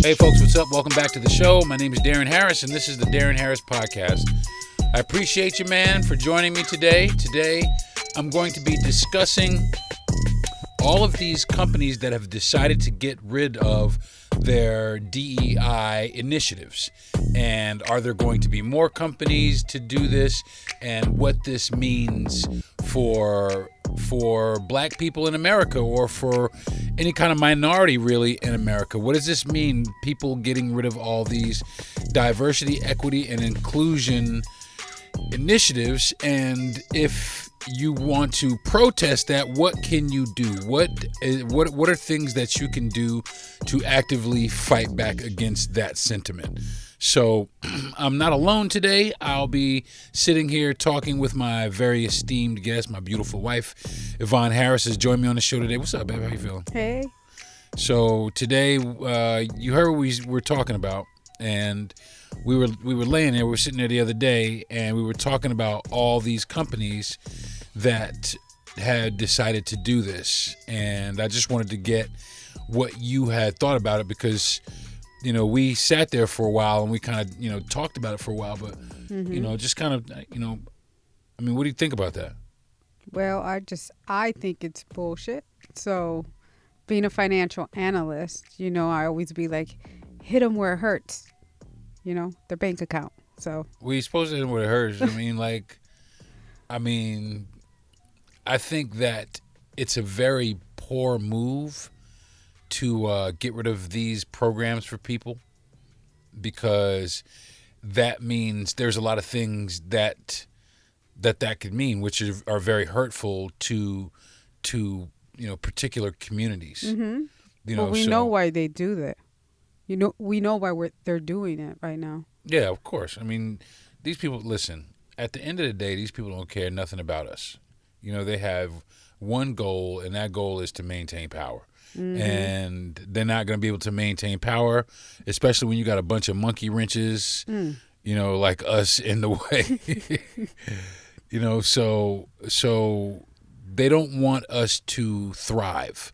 Hey folks, what's up? Welcome back to the show. My name is Deron Harris, and this is the Deron Harris Podcast. I appreciate you, man, for joining me today. Today, I'm going to be discussing all of these companies that have decided to get rid of their DEI initiatives. And are there going to be more companies to do this? And what this means for black people in America, or for any kind of minority really in America. What does this mean? People getting rid of all these diversity, equity, and inclusion initiatives. And if you want to protest that, what can you do? What are things that you can do to actively fight back against that sentiment? So I'm not alone today. I'll be sitting here talking with my very esteemed guest, my beautiful wife, Yvonne Harris, has joined me on the show today. What's up, babe? How you feeling? Hey. So today, you heard what we were talking about, and we were laying there. We were sitting there the other day, and we were talking about all these companies that had decided to do this. And I just wanted to get what you had thought about it, because you know, we sat there for a while and we kind of, you know, talked about it for a while, but, you know, just kind of, you know, I mean, what do you think about that? Well, I think it's bullshit. So being a financial analyst, you know, I always be like, hit them where it hurts, you know, their bank account. So We supposed to hit them where it hurts. I think that it's a very poor move to get rid of these programs for people, because that means there's a lot of things that could mean, which are very hurtful to you know, particular communities. mm-hmm. You know, Well, we know why they do that. You know, we know why they're doing it right now. Yeah, of course. I mean, these people, listen, at the end of the day, these people don't care nothing about us. You know, they have one goal, and that goal is to maintain power. Mm-hmm. And they're not going to be able to maintain power, especially when you got a bunch of monkey wrenches, you know, like us in the way. You know, so they don't want us to thrive.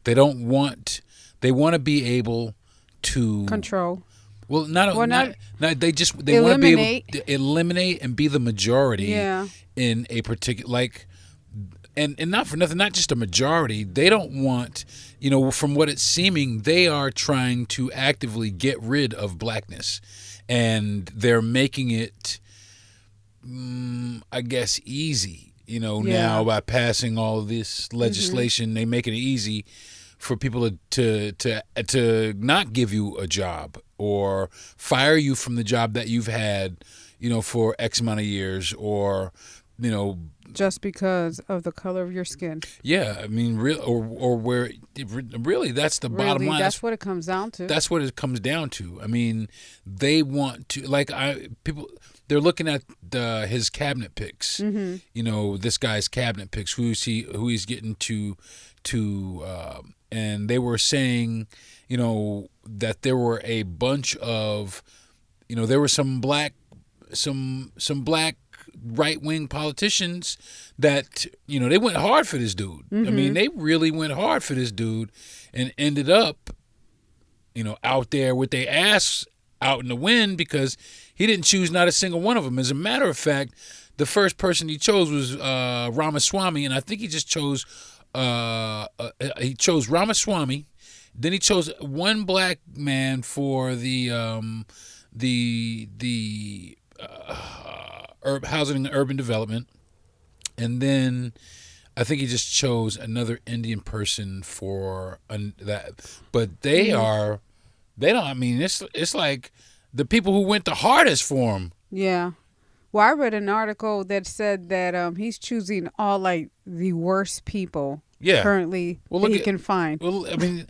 They want to be able to control. Well, they want to be able to eliminate and be the majority in a particular, like. And not for nothing, not just a majority. They don't want, you know, from what it's seeming, they are trying to actively get rid of blackness. And they're making it, I guess, easy, you know, now by passing all of this legislation. They make it easy for people to not give you a job or fire you from the job that you've had, you know, for X amount of years, or, you know, just because of the color of your skin. Yeah, I mean, really, that's the bottom line. That's what it comes down to. That's what it comes down to. I mean, they want to, like, they're looking at his cabinet picks. Mm-hmm. You know, this guy's cabinet picks. Who he's getting to, and they were saying, you know, that there were a bunch of, you know, there were some black right-wing politicians that, you know, they went hard for this dude. Mm-hmm. I mean, they really went hard for this dude, and ended up, you know, out there with their ass out in the wind, because he didn't choose not a single one of them. As a matter of fact, the first person he chose was Ramaswamy, and I think he just chose Ramaswamy. Then he chose one black man for the housing and urban development, and then I think he just chose another Indian person for that. But they don't. I mean, it's like the people who went the hardest for him. Yeah. Well, I read an article that said that he's choosing all like the worst people currently that he can find. Well, I mean,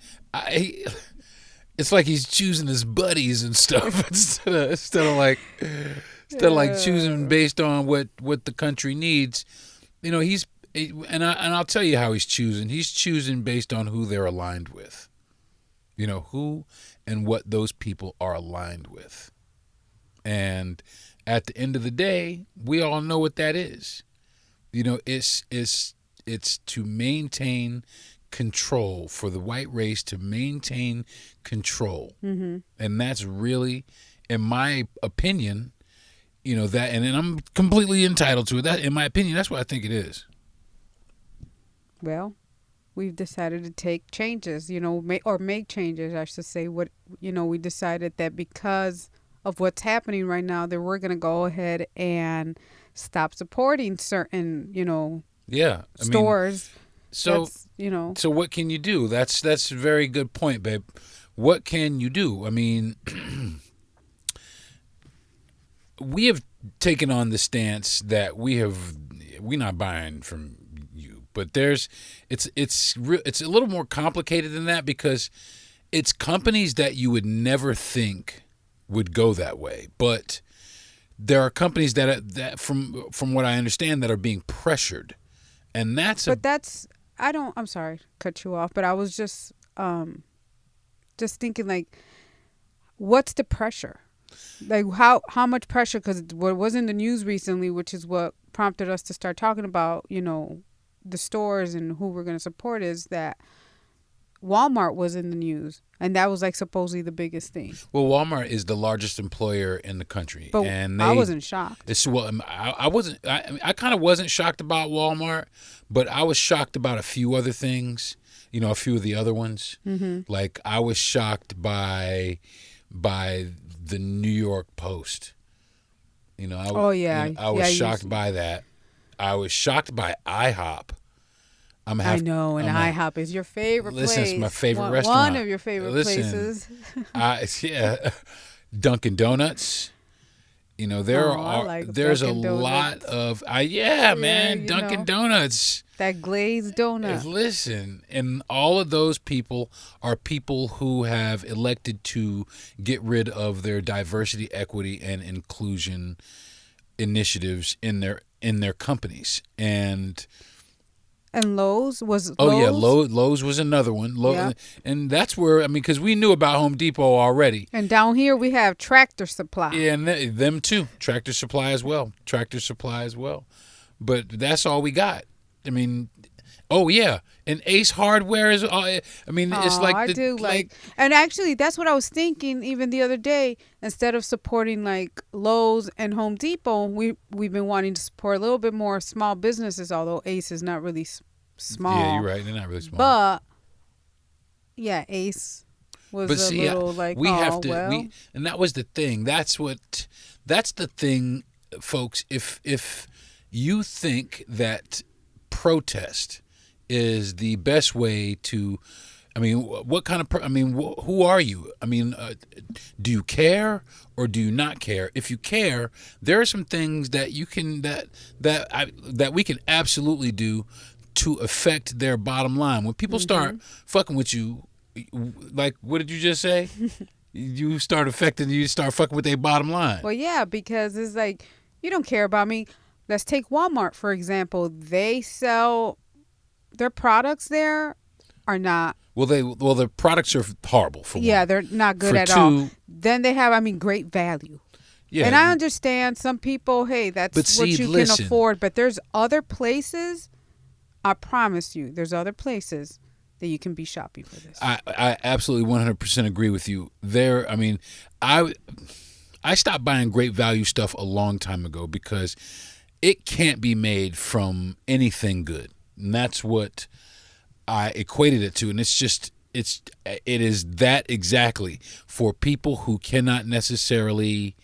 it's like he's choosing his buddies and stuff instead of like choosing based on what the country needs. You know, and I'll tell you how he's choosing. He's choosing based on who they're aligned with. You know, who and what those people are aligned with. And at the end of the day, we all know what that is. You know, it's to maintain control, for the white race to maintain control. Mm-hmm. And that's really, in my opinion, that, and I'm completely entitled to it. That, in my opinion, that's what I think it is. Well, we've decided to take changes, make changes, I should say. We decided that because of what's happening right now, that we're going to go ahead and stop supporting certain, stores. So what can you do? That's a very good point, babe. What can you do? I mean, we have taken on the stance that we're not buying from you, but it's a little more complicated than that, because it's companies that you would never think would go that way, but there are companies that from what I understand, that are being pressured, and I'm sorry, cut you off, but I was just thinking, like, what's the pressure? Like, how much pressure? Because what was in the news recently, which is what prompted us to start talking about, the stores and who we're going to support, is that Walmart was in the news, and that was like supposedly the biggest thing. Well, Walmart is the largest employer in the country, but and I wasn't shocked. I kind of wasn't shocked about Walmart, but I was shocked about a few other things. A few of the other ones. Mm-hmm. Like, I was shocked by the New York Post. I was shocked by that. I was shocked by IHOP. IHOP is your favorite place. Listen, it's my favorite restaurant. One of your favorite places. Dunkin' Donuts. There's a lot of Dunkin' Donuts. That glazed donut. Listen, and all of those people are people who have elected to get rid of their diversity, equity, and inclusion initiatives in their companies. And Lowe's was. Lowe's was another one. And that's where, because we knew about Home Depot already. And down here we have Tractor Supply. Yeah, and them too. Tractor Supply as well. But that's all we got. And Ace Hardware is. It's like and actually, that's what I was thinking. Even the other day, instead of supporting like Lowe's and Home Depot, we've been wanting to support a little bit more small businesses. Although Ace is not really small. Yeah, you're right. They're not really small. But yeah, Ace was little like. We have to. And that was the thing. That's the thing, folks. If you think that protest is the best way to, what kind of, who are you? Do you care or do you not care? If you care, there are some things that you can, that we can absolutely do to affect their bottom line. When people start fucking with you, like, what did you just say? You start fucking with their bottom line. Well, yeah, because it's like, you don't care about me. Let's take Walmart, for example. They sell their products there are not. Well, their products are horrible for one. Yeah, they're not good at all. Then they have, great value. Yeah. And I understand some people, hey, that's what you can afford. But there's other places, I promise you, there's other places that you can be shopping for this. I absolutely 100% agree with you. I stopped buying great value stuff a long time ago because it can't be made from anything good. And that's what I equated it to. And it is that exactly for people who cannot necessarily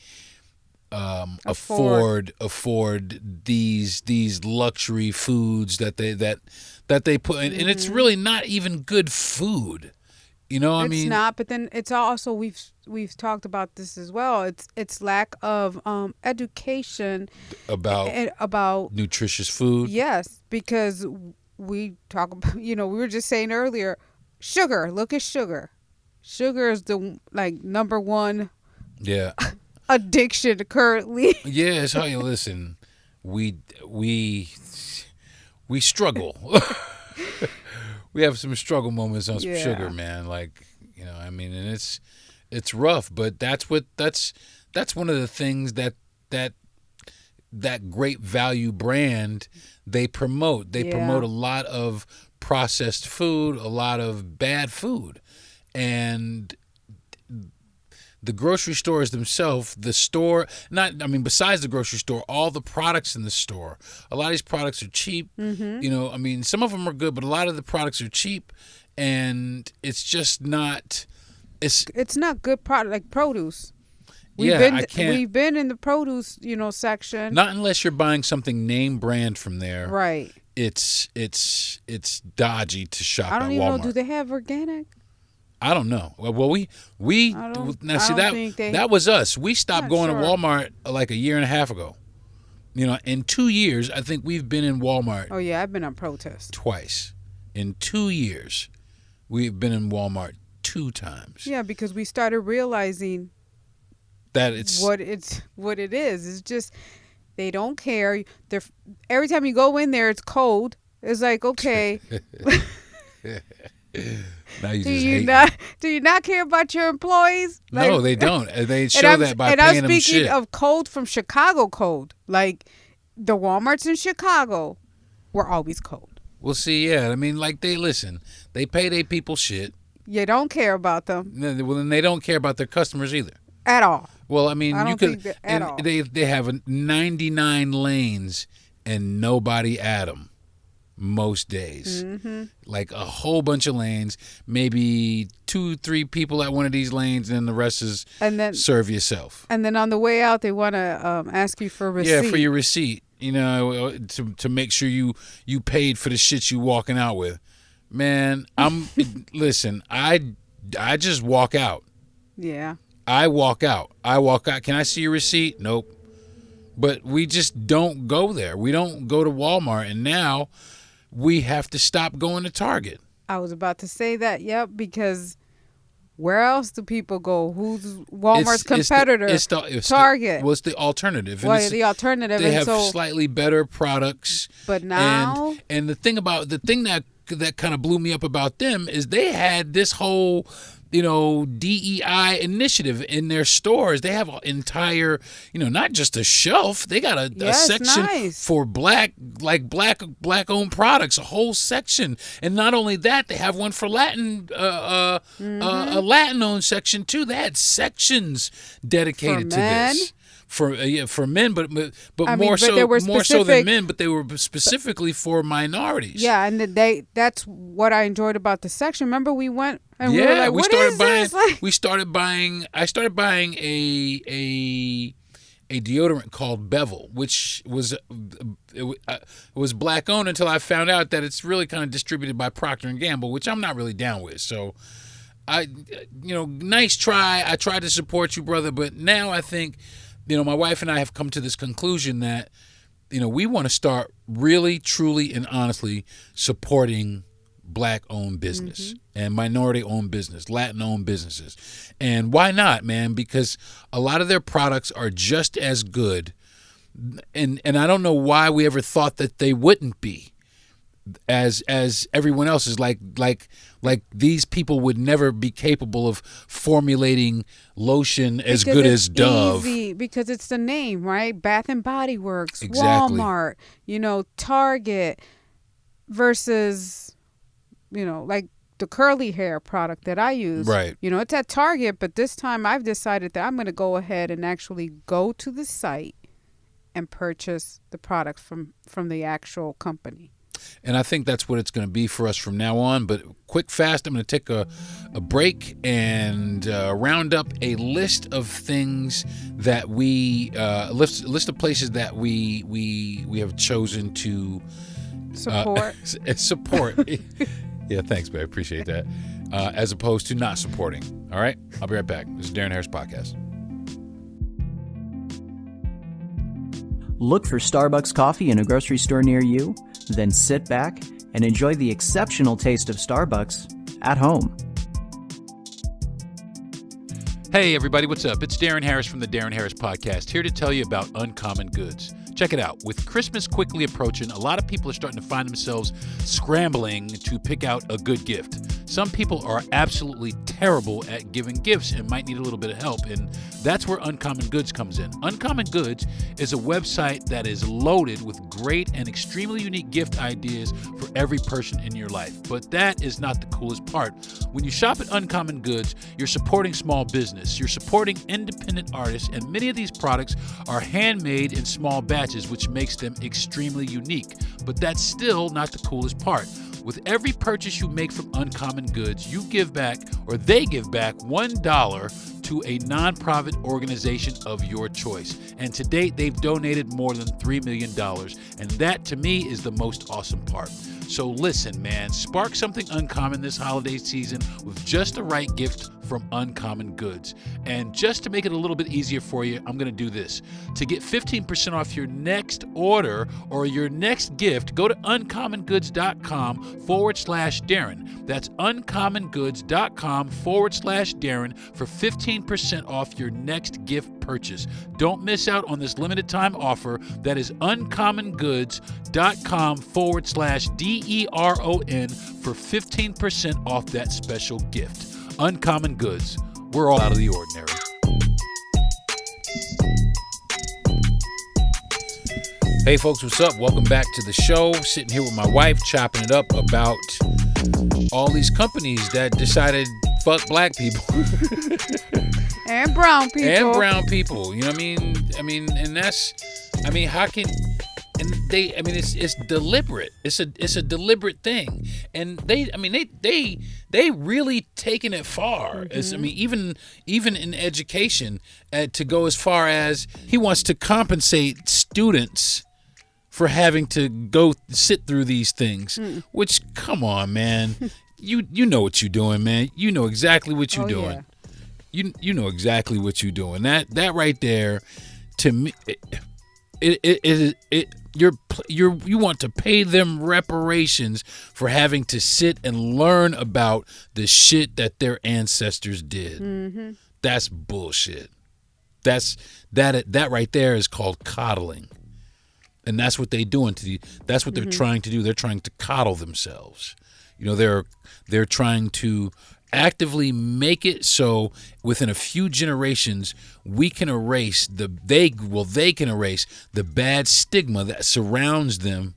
afford these luxury foods that they put in. And it's really not even good food. It's not, but then it's also we've talked about this as well. It's lack of education about nutritious food. Yes, because we talk about, we were just saying earlier, sugar. Look at sugar. Sugar is the number one addiction currently. Yeah, it's how you listen. We struggle. We have some struggle moments on some sugar, man. And it's rough, but that's one of the things that great value brand they promote. They promote a lot of processed food, a lot of bad food. And the grocery stores themselves, besides the grocery store, all the products in the store, a lot of these products are cheap. Mm-hmm. Some of them are good, but a lot of the products are cheap, and it's just not. It's not good product, like produce. We've been in the produce, section. Not unless you're buying something name brand from there. Right. It's dodgy to shop at Walmart. I don't even know. Do they have organic? I don't know. Well, that was us. We stopped going to Walmart like a year and a half ago. In 2 years, I think we've been in Walmart. Oh yeah, I've been on protest twice. In 2 years, we've been in Walmart 2 times. Yeah, because we started realizing that it's what it is. It's just they don't care. Every time you go in there, it's cold. It's like, okay. Now you do you not care about your employees? No, they don't. They show that by paying them shit. And I'm speaking of cold from Chicago cold. Like the Walmarts in Chicago were always cold. Well, see, yeah. They pay their people shit. You don't care about them. Well, then they don't care about their customers either. At all. Well, you could. At all. They have 99 lanes and nobody at them. Most days. Mm-hmm. Like a whole bunch of lanes, maybe 2-3 people at one of these lanes, and the rest is serve yourself. And then on the way out, they want to ask you for a receipt. Yeah, for your receipt, to make sure you paid for the shit you walking out with. Man, listen, I just walk out. Yeah. I walk out. Can I see your receipt? Nope. But we just don't go there. We don't go to Walmart, and now we have to stop going to Target. I was about to say that, yep, because where else do people go? Who's Walmart's competitor? Target. What's the alternative? The alternative. They have slightly better products. But now... And the thing that kind of blew me up about them is they had this whole... DEI initiative in their stores. They have an entire, not just a shelf. They got a section for black owned products, a whole section. And not only that, they have one for Latin, a Latin owned section too. They had sections dedicated to this. For men, but more so than men, but they were specifically for minorities. Yeah, and that's what I enjoyed about the section. Remember, we went and we were like, "What is this?" I started buying a deodorant called Bevel, which was black owned until I found out that it's really kind of distributed by Procter & Gamble, which I'm not really down with. So nice try. I tried to support you, brother, but now I think. My wife and I have come to this conclusion that, we want to start really, truly, and honestly supporting black-owned business and minority-owned business, Latin-owned businesses. And why not, man? Because a lot of their products are just as good. And I don't know why we ever thought that they wouldn't be. As everyone else is like these people would never be capable of formulating lotion as good as Dove. Easy, because it's the name, right? Bath and Body Works, exactly. Walmart, Target versus, like the curly hair product that I use. Right. It's at Target, but this time I've decided that I'm going to go ahead and actually go to the site and purchase the product from the actual company. And I think that's what it's going to be for us from now on. But quick, fast, I'm going to take a break and round up a list of things that list of places that we have chosen to support. Support. Yeah, thanks, babe. I appreciate that. As opposed to not supporting. All right, I'll be right back. This is Deron Harris Podcast. Look for Starbucks coffee in a grocery store near you, then sit back and enjoy the exceptional taste of Starbucks at home. Hey everybody, what's up? It's Deron Harris from the Deron Harris Podcast, here to tell you about Uncommon Goods. Check it out. With Christmas quickly approaching, a lot of people are starting to find themselves scrambling to pick out a good gift. Some people are absolutely terrible at giving gifts and might need a little bit of help, and that's where Uncommon Goods comes in. Uncommon Goods is a website that is loaded with great and extremely unique gift ideas for every person in your life. But that is not the coolest part. When you shop at Uncommon Goods, you're supporting small business, you're supporting independent artists, and many of these products are handmade in small batches, which makes them extremely unique. But that's still not the coolest part. With every purchase you make from Uncommon Goods, you give back, or they give back, $1 to a nonprofit organization of your choice. And to date, they've donated more than $3 million. And that, to me, is the most awesome part. So listen, man, spark something uncommon this holiday season with just the right gift from Uncommon Goods. And just to make it a little bit easier for you, I'm going to do this. To get 15% off your next order or your next gift, go to uncommongoods.com/Deron. That's uncommongoods.com/Deron for 15% off your next gift purchase. Don't miss out on this limited time offer. That is uncommongoods.com/DERON for 15% off that special gift. Uncommon Goods. We're all out of the ordinary. Hey folks, what's up? Welcome back to the show. Sitting here with my wife, chopping it up about all these companies that decided fuck black people. And brown people. And brown people. You know what I mean? And that's, how can... And it's deliberate. It's a deliberate thing, and they really taken it far. Mm-hmm. Even in education, to go as far as he wants to compensate students for having to go sit through these things. Which, come on, man, you know what you're doing, man. You know exactly what you're doing. Yeah. You know exactly what you're doing. That right there, to me. You want to pay them reparations for having to sit and learn about the shit that their ancestors did. Mm-hmm. That's bullshit. That right there is called coddling, and that's what they doing to that's what they're trying to do. They're trying to coddle themselves. You know, they're trying to actively make it so within a few generations we can erase they can erase the bad stigma that surrounds them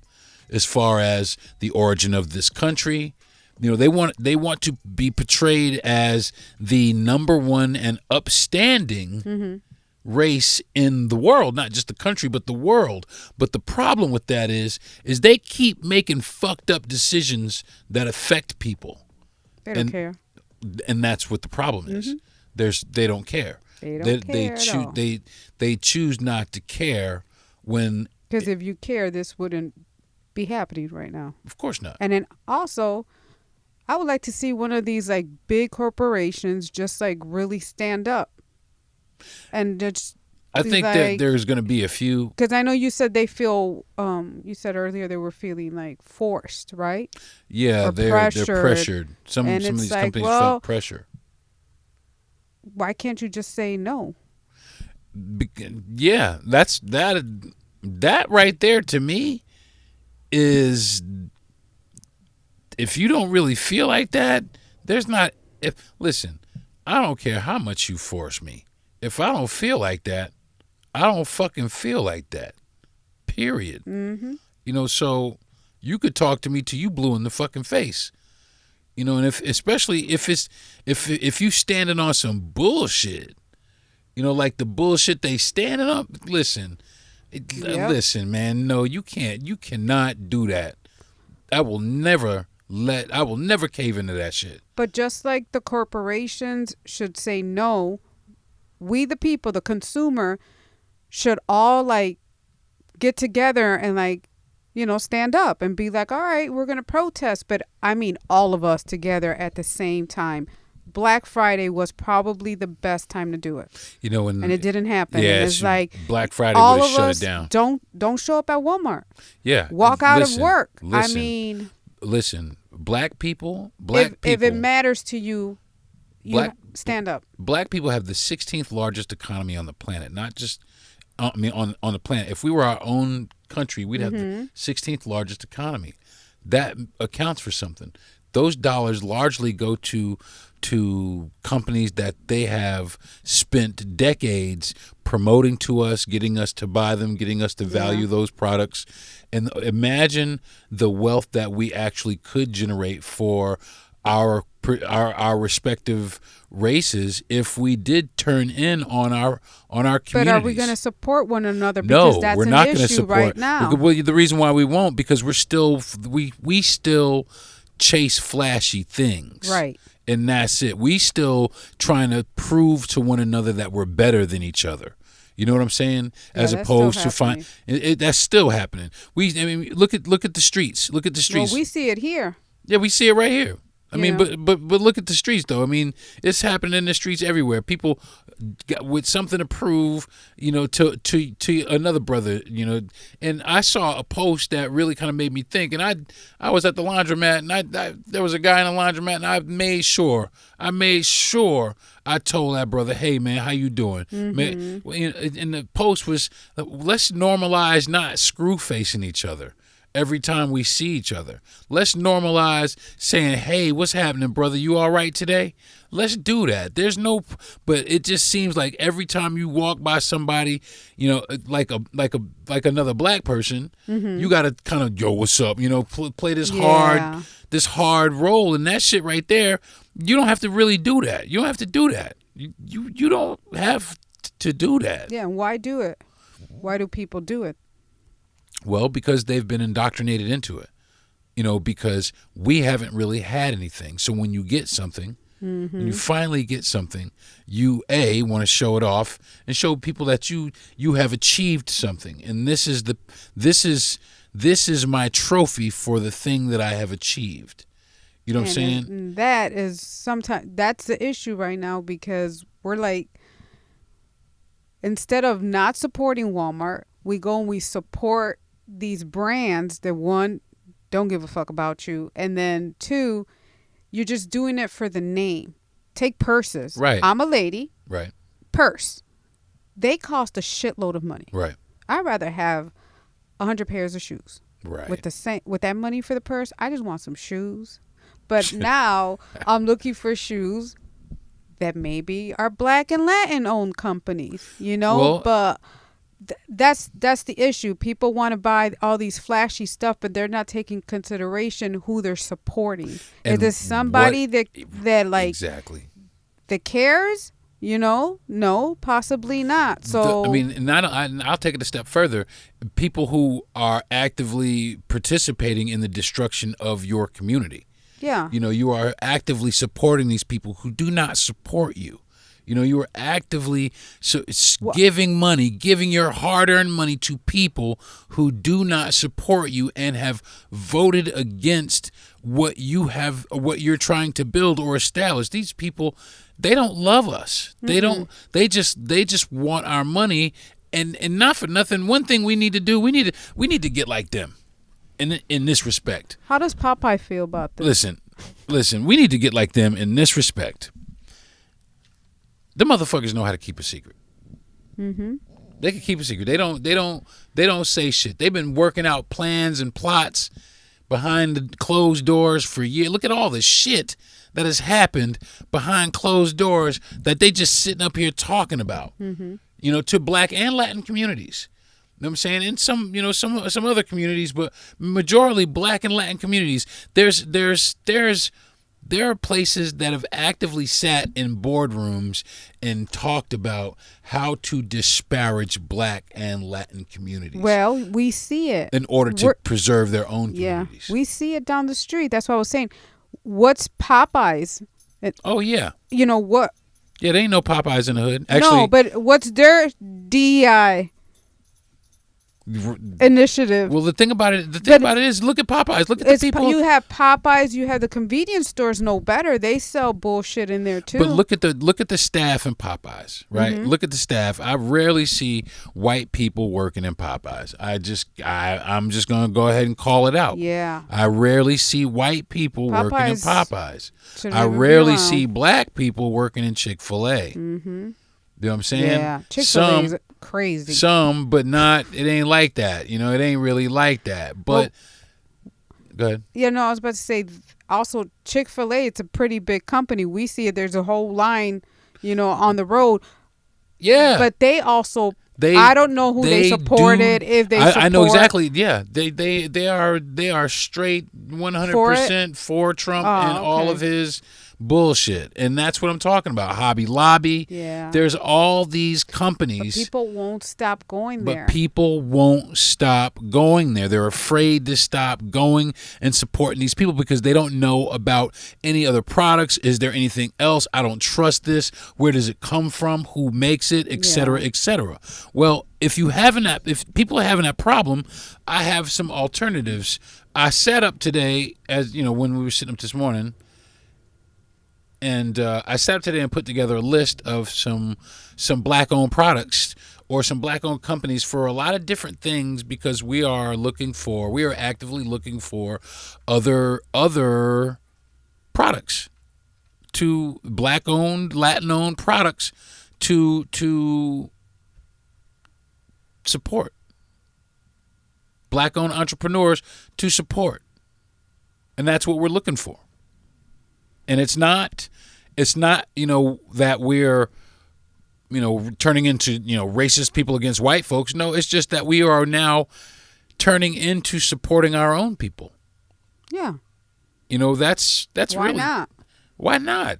as far as the origin of this country. You know, they want to be portrayed as the number one and upstanding race in the world, not just the country but the world. But the problem with that is they keep making fucked up decisions that affect people. They don't care. And that's what the problem is. They don't care. They choose not to care when. Because if you care, this wouldn't be happening right now. Of course not. And then also, I would like to see one of these like big corporations just like really stand up, and just. I think that there's going to be a few. Because I know you said they feel. You said earlier they were feeling like forced, right? Yeah, they're pressured. Some of these companies felt pressure. Why can't you just say no? Yeah, that's that right there to me is, if you don't really feel like that, there's not. Listen, I don't care how much you force me. If I don't feel like that, I don't fucking feel like that. Period. Mm-hmm. You know, so you could talk to me till you blue in the fucking face. You know, and especially if you standing on some bullshit, you know, like the bullshit they standing up. Listen, man. No, you can't. You cannot do that. I will never cave into that shit. But just like the corporations should say no, we the people, the consumer, should all like get together and like, you know, stand up and be like, all right, we're going to protest. But I mean, all of us together at the same time. Black Friday was probably the best time to do it. You know, and it didn't happen. Yeah, it's like Black Friday would have shut it down. Don't show up at Walmart. Yeah. Walk out of work. I mean, listen, black people. If it matters to you, stand up. Black people have the 16th largest economy on the planet, not just on the planet. If we were our own country, we'd have the 16th largest economy. That accounts for something. those dollars largely go to companies that they have spent decades promoting to us, getting us to buy them, getting us to value those products. And imagine the wealth that we actually could generate for our respective races if we did turn in on our communities. But are we going to support one another? Because No, that's we're an not going to issue support right now. Well, the reason why we won't, because we still chase flashy things. Right. And that's it. We still trying to prove to one another that we're better than each other. You know what I'm saying? Yeah, As that's opposed still to find that's still happening. Look at the streets. Look at the streets. Well, we see it here. Yeah, we see it right here. I mean, Yeah. but look at the streets, though. I mean, it's happening in the streets everywhere. People got with something to prove, to another brother, And I saw a post that really kind of made me think. And I was at the laundromat, and there was a guy in the laundromat, and I made sure I told that brother, "Hey, man, how you doing?" Man, and the post was, "Let's normalize not screw facing each other every time we see each other. Let's normalize saying, 'Hey, what's happening, brother? You all right today?' Let's do that." But it just seems like every time you walk by somebody, like another black person, you got to kind of, "Yo, what's up?" Play this hard role, and that shit right there. You don't have to really do that. You don't have to do that. You don't have to do that. Yeah, and why do it? Why do people do it? Well, because they've been indoctrinated into it, because we haven't really had anything. So when you get something, when you finally get something, you want to show it off and show people that you have achieved something. And this is my trophy for the thing that I have achieved. You know what I'm saying? And that is sometimes that's the issue right now, because we're like, instead of not supporting Walmart, we go and we support these brands that, one, don't give a fuck about you, and then two, you're just doing it for the name. Take purses. Right. I'm a lady. Right. Purse. They cost a shitload of money. Right. I'd rather have 100 pairs of shoes. Right. With that money for the purse, I just want some shoes. But now I'm looking for shoes that maybe are Black and Latin owned companies, Well, but that's the issue. People want to buy all these flashy stuff, but they're not taking consideration who they're supporting. Is it somebody that like exactly that cares? No, possibly not. So I'll take it a step further. People who are actively participating in the destruction of your community. Yeah. You are actively supporting these people who do not support you. You are actively giving your hard-earned money to people who do not support you and have voted against what you're trying to build or establish. These people, they don't love us. They just want our money, and not for nothing. One thing we need to do, we need to get like them. In this respect. How does Popeye feel about this? Listen, we need to get like them in this respect. The motherfuckers know how to keep a secret. Mm-hmm. They can keep a secret. They don't say shit. They've been working out plans and plots behind the closed doors for years. Look at all the shit that has happened behind closed doors that they just sitting up here talking about. To Black and Latin communities. You know what I'm saying? In some other communities, but majority Black and Latin communities, there are places that have actively sat in boardrooms and talked about how to disparage Black and Latin communities. Well, we see it in order to preserve their own communities. Yeah, we see it down the street. That's what I was saying. What's Popeyes? Oh yeah. What? Yeah, there ain't no Popeyes in the hood. Actually, no, but what's their DEI initiative? Well, the thing about it is, look at Popeyes. Look at the people. You have Popeyes. You have the convenience stores. No better. They sell bullshit in there too. But look at the staff in Popeyes, right? Mm-hmm. Look at the staff. I rarely see white people working in Popeyes. I'm just gonna go ahead and call it out. Yeah. I rarely see white people working in Popeyes. I even rarely be see Black people working in Chick-fil-A. Mm-hmm. You know what I'm saying? Yeah, Chick-fil-A is crazy. Some, but not. It ain't like that. It ain't really like that. But go ahead. Yeah, no, I was about to say, also Chick-fil-A, it's a pretty big company. We see it. There's a whole line, on the road. Yeah. But they also, I don't know who they supported. If they support, I know exactly. Yeah, they are straight 100% for Trump and all of his bullshit, and that's what I'm talking about. Hobby Lobby. Yeah. There's all these companies. But people won't stop going there. But people won't stop going there. They're afraid to stop going and supporting these people because they don't know about any other products. Is there anything else? I don't trust this. Where does it come from? Who makes it? Et cetera, et cetera. Well, if people are having that problem, I have some alternatives. I sat up today, as when we were sitting up this morning, and I sat up today and put together a list of some black-owned products or some black-owned companies for a lot of different things because we are actively looking for other products, to black-owned, Latin-owned products to support. Black-owned entrepreneurs to support. And that's what we're looking for. And it's not that we're, turning into, racist people against white folks. No, it's just that we are now turning into supporting our own people. Yeah. That's Why really. not? Why not?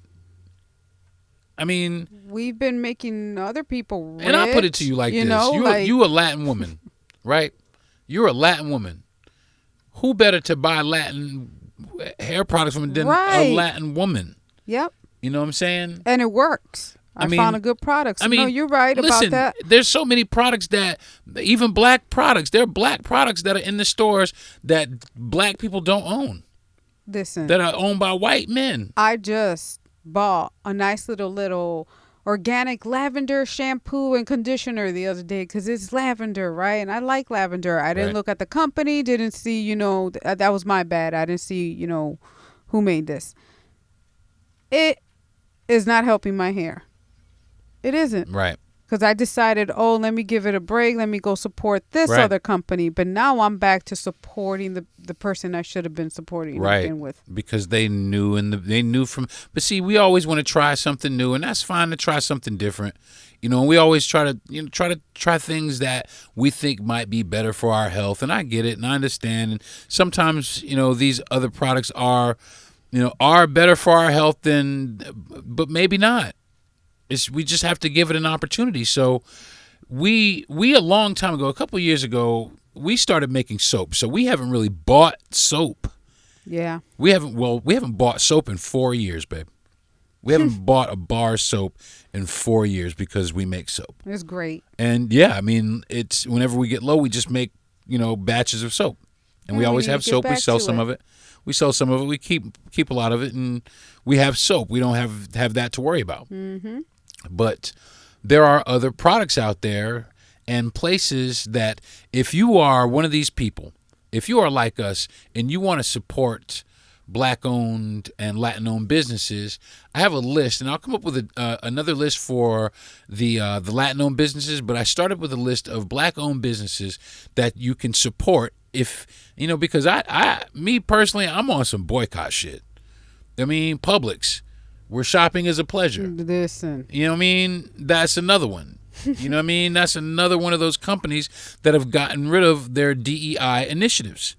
I mean, we've been making other people rich. And I'll put it to you like this. You a Latin woman, right? You're a Latin woman. Who better to buy Latin hair products from than a Latin woman? Yep. You know what I'm saying? And it works. I found a good product. So no, you're right about that. There's so many products that, even black products, there are black products that are in the stores that black people don't own. Listen. That are owned by white men. I just bought a nice little organic lavender shampoo and conditioner the other day because it's lavender, right? And I like lavender. I didn't look at the company, didn't see, that was my bad. I didn't see, who made this. It is not helping my hair. It isn't. Right. Because I decided, let me give it a break. Let me go support this other company. But now I'm back to supporting the person I should have been supporting. Right. With. Because they knew from. But see, we always want to try something new, and that's fine to try something different. And we always try to try things that we think might be better for our health. And I get it, and I understand. And sometimes, these other products are better for our health but maybe not. We just have to give it an opportunity. So we a long time ago, a couple of years ago, we started making soap. So we haven't really bought soap. Yeah. We haven't bought soap in 4 years, babe. We haven't bought a bar soap in 4 years because we make soap. It's great. And it's whenever we get low, we just make, batches of soap. And we always have soap. We sell some of it. We sell some of it. We keep a lot of it, and we have soap. We don't have that to worry about. Mm-hmm. But there are other products out there and places that if you are one of these people, if you are like us and you want to support black-owned and Latin-owned businesses, I have a list, and I'll come up with another list for the Latin-owned businesses, but I started with a list of black-owned businesses that you can support because me personally, I'm on some boycott shit. I mean, Publix. We're shopping as a pleasure. Listen. You know what I mean? That's another one. You know what I mean? That's another one of those companies that have gotten rid of their DEI initiatives.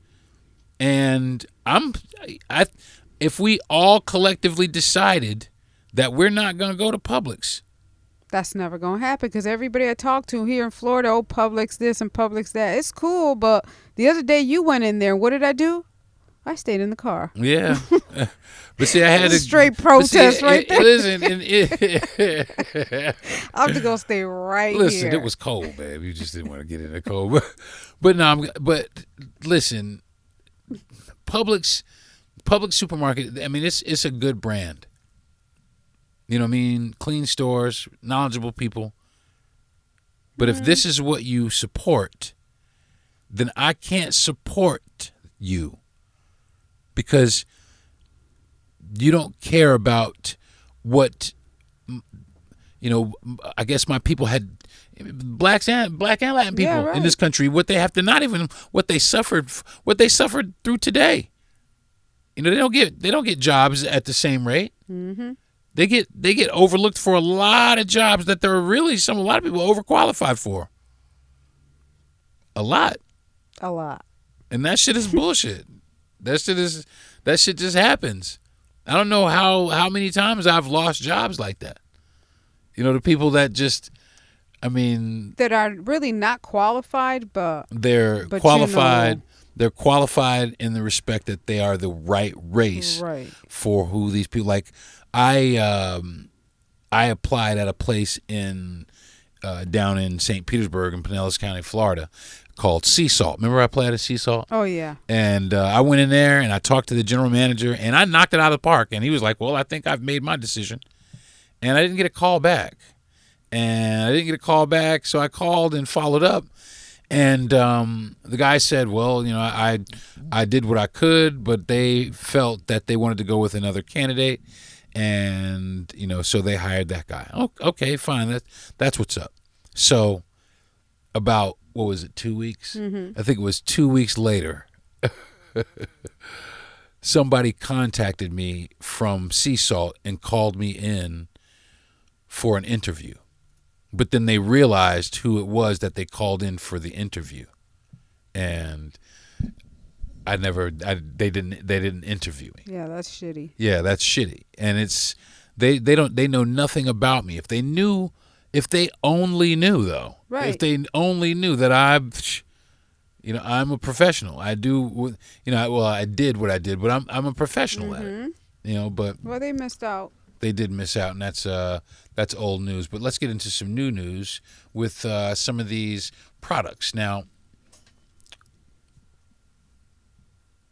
And if we all collectively decided that we're not going to go to Publix. That's never going to happen because everybody I talk to here in Florida, Publix this and Publix that. It's cool, but the other day you went in there. What did I do? I stayed in the car. Yeah. But see, I had a straight protest right there. Listen, I have to go stay right here. Listen, it was cold, babe. You just didn't want to get in the cold. But listen, Publix supermarket, I mean, it's a good brand. You know what I mean? Clean stores, knowledgeable people. But if this is what you support, then I can't support you. Because you don't care about what, I guess my people had, black and Latin people in this country, what they have to, not even what they suffered through today. they don't get jobs at the same rate. Mm-hmm. They get overlooked for a lot of jobs that there are really a lot of people overqualified for. A lot. And that shit is bullshit. That shit just happens. I don't know how many times I've lost jobs like that. The people that just, that are really not qualified, but they're qualified. They're qualified in the respect that they are the right race for who these people. Like I applied at a place in down in St. Petersburg in Pinellas County, Florida, called Sea Salt. Remember I applied at Sea Salt? Oh yeah. And I went in there and I talked to the general manager and I knocked it out of the park. And he was like, "Well, I think I've made my decision." And I didn't get a call back. So I called and followed up. And the guy said, "Well, I did what I could, but they felt that they wanted to go with another candidate, and so they hired that guy." Oh, okay, fine. That's what's up. So about, what was it, 2 weeks? Mm-hmm. I think it was 2 weeks later. Somebody contacted me from Sea Salt and called me in for an interview. But then they realized who it was that they called in for the interview, and they didn't interview me. Yeah, that's shitty. Yeah, that's shitty, and it's they know nothing about me. If they only knew though, right? If they only knew that I'm a professional. I do, I did what I did, but I'm a professional at it. But they missed out. They did miss out, and that's old news. But let's get into some new news with some of these products. Now,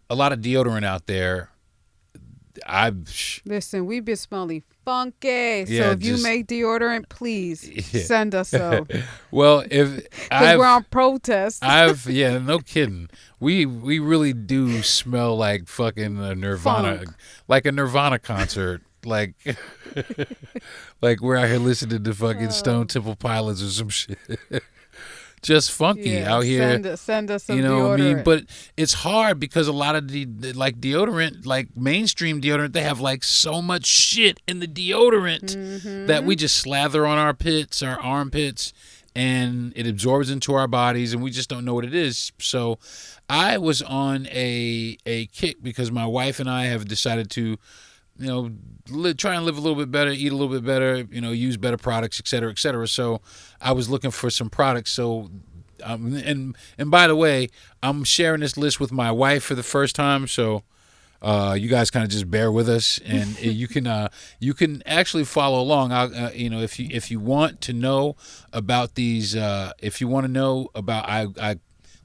a lot of deodorant out there. Listen, we've been smelling funky. Yeah, so if you make deodorant, please send us some. Well, because we're on protest. No kidding. We really do smell like fucking a Nirvana, like a Nirvana concert. Like we're out here listening to fucking Stone Temple Pilots or some shit. Just funky out here. Send us some deodorant. But it's hard because a lot of the deodorant, like mainstream deodorant, they have like so much shit in the deodorant that we just slather on our armpits, and it absorbs into our bodies, and we just don't know what it is. So I was on a kick because my wife and I have decided to try and live a little bit better, eat a little bit better, use better products, et cetera, et cetera. So I was looking for some products. So, and by the way, I'm sharing this list with my wife for the first time. So you guys kind of just bear with us, and you can actually follow along. If you want to know about these, if you want to know about,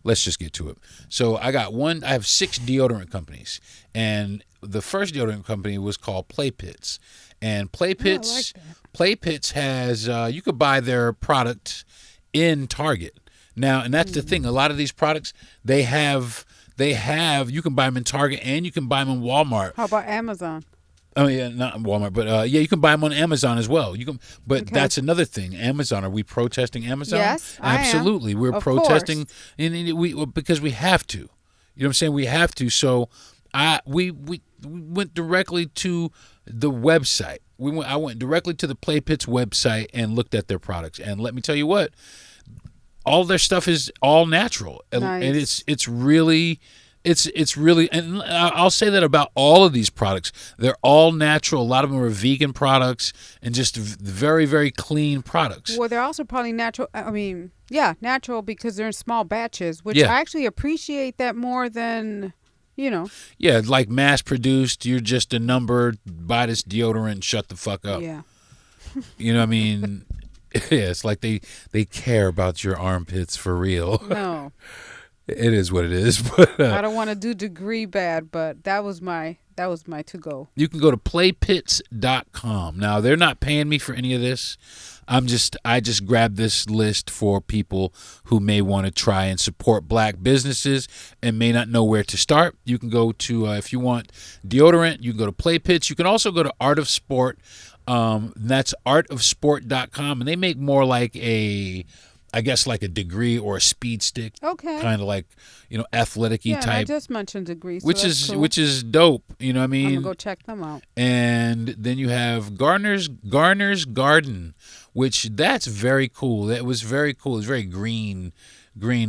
let's just get to it. So I have 6 deodorant companies, and the first deodorant company was called Play Pits, and Play Pits has you could buy their product in Target now, and that's the thing. A lot of these products they have you can buy them in Target and you can buy them in Walmart. How about Amazon? Oh yeah, not Walmart, but you can buy them on Amazon as well. You can, but that's another thing. Amazon, are we protesting Amazon? Yes, absolutely. We're protesting, and because we have to. You know what I'm saying? We have to. So, we went directly to the website. I went directly to the Play Pits website and looked at their products. And let me tell you what, all their stuff is all natural, and it's really. It's really, and I'll say that about all of these products. They're all natural. A lot of them are vegan products and just very, very clean products. Well, they're also probably natural. Natural because they're in small batches, which I actually appreciate that more than, Yeah, like mass produced, you're just a number, buy this deodorant and shut the fuck up. Yeah. You know what I mean? Yeah, it's like they care about your armpits for real. No. It is what it is, but I don't want to do degree bad, but that was my to go. You can go to playpits.com. Now, they're not paying me for any of this. I just grabbed this list for people who may want to try and support black businesses and may not know where to start. You can go to if you want deodorant, you can go to Play Pits. You can also go to Art of Sport. That's artofsport.com, and they make more like a I guess like a degree or a speed stick. Okay. Kind of like, athletic-y Yeah, type. I just mentioned degrees. So which that's is cool. which is dope. You know what I mean? I'm gonna go check them out. And then you have Garner's Garden, which that's very cool. That was very cool. It's very green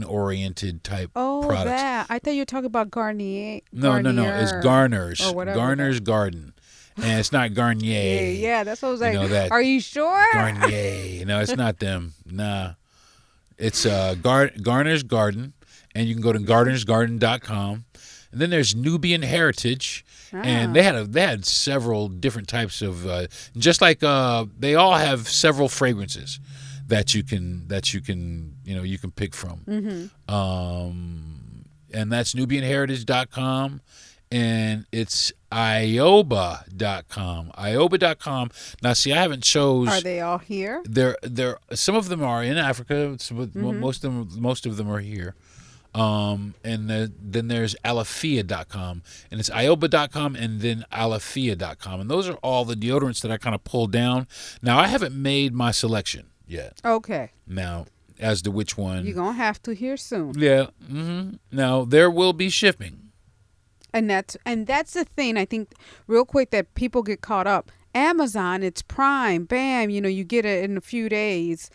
oriented type products. That. I thought you were talking about Garnier. No. It's Garner's. Or whatever. Garner's Garden. And it's not Garnier. Yeah, that's what I was like. that Are you sure? Garnier. No, it's not them. Nah. It's Garner's Garden, and you can go to garnersgarden.com. And then there's Nubian Heritage, and they had several different types of just like they all have several fragrances that you can you can pick from. And that's nubianheritage.com, and it's ioba.com. ioba.com. Now, see, I haven't chose. Are they all here? They're some of them are in Africa. Most of them are here. And then there's alafia.com, and it's ioba.com and then alafia.com, and those are all the deodorants that I kind of pulled down. Now, I haven't made my selection yet. Okay. Now, as to which one. You're gonna have to here soon. Yeah. Now, there will be shipping. And that's the thing, I think, real quick, that people get caught up. Amazon, it's Prime, bam, you get it in a few days,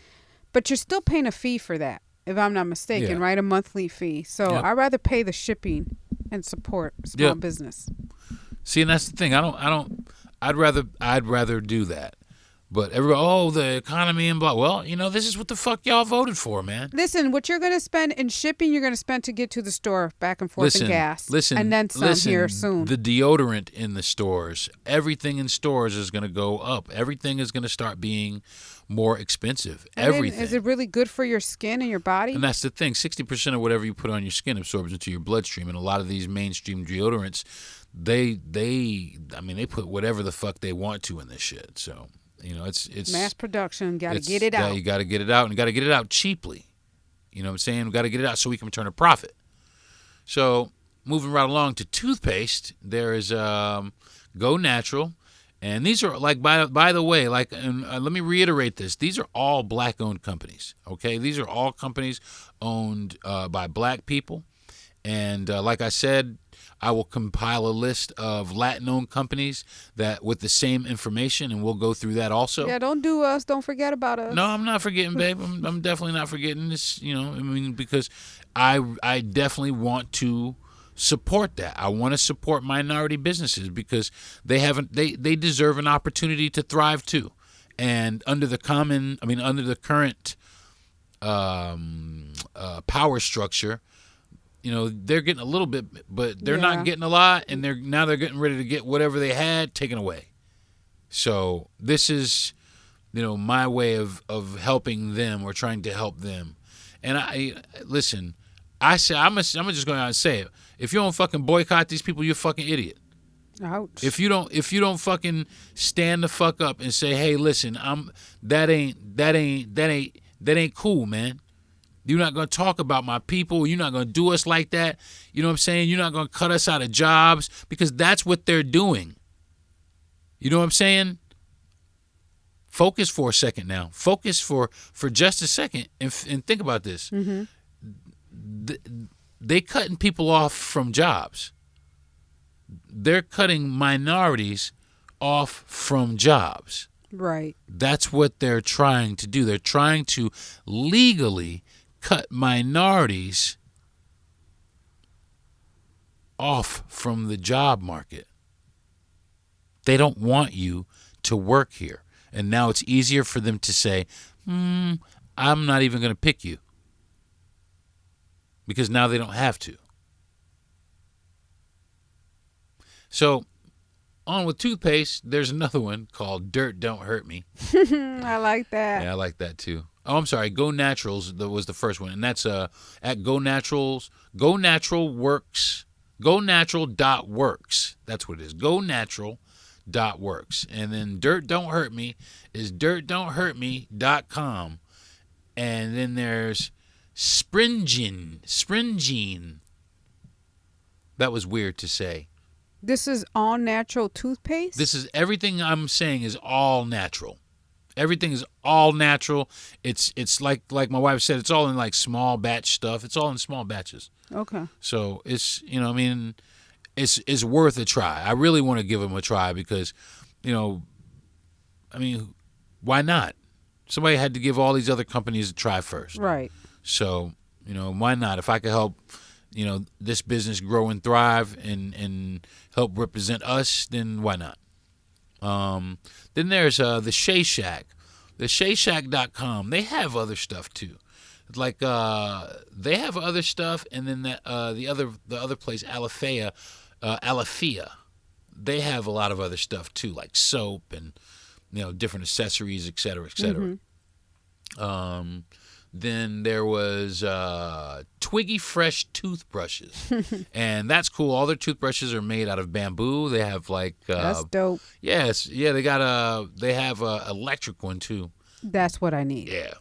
but you're still paying a fee for that, if I'm not mistaken, right? A monthly fee. So I'd rather pay the shipping and support small business. See, and that's the thing. I'd rather do that. But everybody, the economy and blah. Well, this is what the fuck y'all voted for, man. Listen, what you're going to spend in shipping, you're going to spend to get to the store, back and forth, and gas. And then some here soon. The deodorant in the stores, everything in stores is going to go up. Everything is going to start being more expensive. Everything. Is it really good for your skin and your body? And that's the thing. 60% of whatever you put on your skin absorbs into your bloodstream. And a lot of these mainstream deodorants, they put whatever the fuck they want to in this shit. So... it's mass production. Got to get it out. You got to get it out, and got to get it out cheaply. You know what I'm saying? We got to get it out so we can return a profit. So moving right along to toothpaste, there is Go Natural, and these are like by the way, like, and let me reiterate this: these are all black-owned companies. Okay, these are all companies owned by black people, and like I said, I will compile a list of Latin-owned companies that with the same information, and we'll go through that also. Yeah, don't do us. Don't forget about us. No, I'm not forgetting, babe. I'm definitely not forgetting this. Because I definitely want to support that. I want to support minority businesses because they deserve an opportunity to thrive too. And under the current power structure, they're getting a little bit, but they're not getting a lot, and they're getting ready to get whatever they had taken away. So this is, my way of helping them or trying to help them. And I'm just going out and say it. If you don't fucking boycott these people, you're a fucking idiot. Ouch. If you don't fucking stand the fuck up and say, hey, listen, that ain't cool, man. You're not going to talk about my people. You're not going to do us like that. You know what I'm saying? You're not going to cut us out of jobs, because that's what they're doing. You know what I'm saying? Focus for a second now. Focus for just a second and think about this. Mm-hmm. They cutting people off from jobs. They're cutting minorities off from jobs. Right. That's what they're trying to do. They're trying to legally cut minorities off from the job market. They don't want you to work here. And now it's easier for them to say, I'm not even going to pick you. Because now they don't have to. So, on with toothpaste, there's another one called Dirt Don't Hurt Me. I like that. Yeah, I like that too. Oh, I'm sorry. Go Naturals was the first one, and that's at Go Naturals. Go Natural Works. GoNatural.works. That's what it is. GoNatural.works. And then Dirt Don't Hurt Me is dirtdon'thurtme.com. And then there's Springene. That was weird to say. This is all natural toothpaste? This is everything I'm saying is all natural. Everything is all natural. It's like my wife said, it's all in like small batch stuff. It's all in small batches. Okay. So it's, I mean, it's worth a try. I really want to give them a try because, I mean, why not? Somebody had to give all these other companies a try first. Right. So, why not? If I could help, this business grow and thrive and help represent us, then why not? Then there's the Shea Shack. The SheaShack.com. They have other stuff too. Like they have other stuff, and then the other place, Alafia, they have a lot of other stuff too, like soap and different accessories, et cetera, et cetera. Mm-hmm. Then there was Twiggy Fresh toothbrushes, and that's cool. All their toothbrushes are made out of bamboo. They have like that's dope. Yes, yeah. They have a electric one too. That's what I need. Yeah,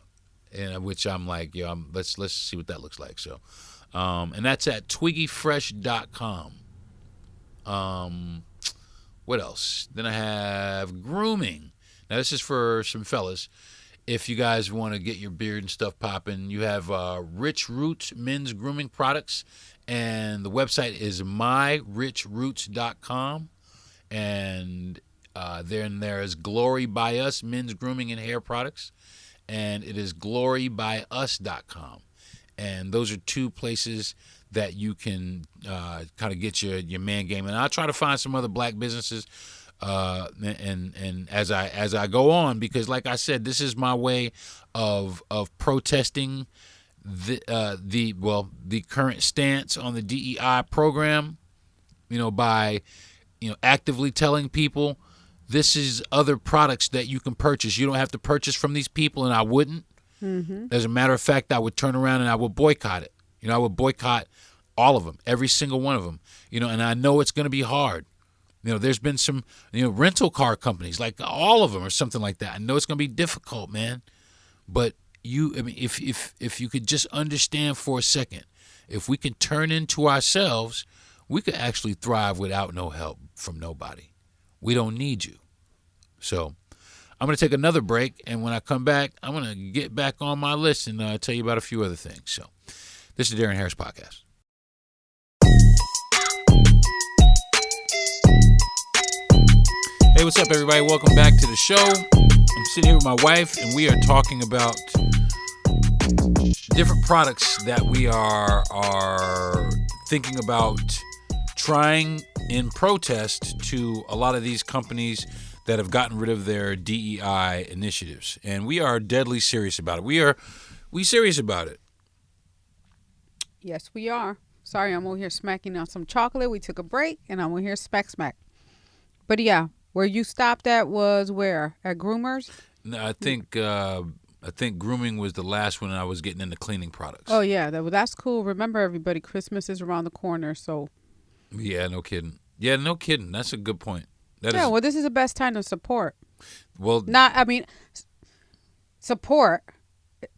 and which I'm like, let's see what that looks like. So, and that's at twiggyfresh.com. What else? Then I have grooming. Now this is for some fellas. If you guys want to get your beard and stuff popping, you have Rich Roots men's grooming products, and the website is myrichroots.com, and then there is Glory by Us men's grooming and hair products, and it is glorybyus.com, and those are two places that you can kind of get your man game. And I'll try to find some other black businesses. And as I go on, because like I said, this is my way of protesting the current stance on the DEI program, by actively telling people this is other products that you can purchase. You don't have to purchase from these people, and I wouldn't. Mm-hmm. As a matter of fact, I would turn around and I would boycott it. I would boycott all of them, every single one of them. And I know it's going to be hard. There's been some, rental car companies, like all of them or something like that. I know it's going to be difficult, man. But if you could just understand for a second, if we can turn into ourselves, we could actually thrive without no help from nobody. We don't need you. So I'm going to take another break. And when I come back, I'm going to get back on my list and tell you about a few other things. So this is the Darren Harris Podcast. Hey, what's up, everybody? Welcome back to the show. I'm sitting here with my wife, and we are talking about different products that we are thinking about trying in protest to a lot of these companies that have gotten rid of their DEI initiatives. And we are deadly serious about it. We serious about it. Yes, we are. Sorry, I'm over here smacking on some chocolate. We took a break, and I'm over here smack. But yeah. Where you stopped at was where? At groomers? No, I think grooming was the last one I was getting into cleaning products. Oh, yeah. That's cool. Remember, everybody, Christmas is around the corner, so. Yeah, no kidding. That's a good point. Well, this is the best time to support. Well, support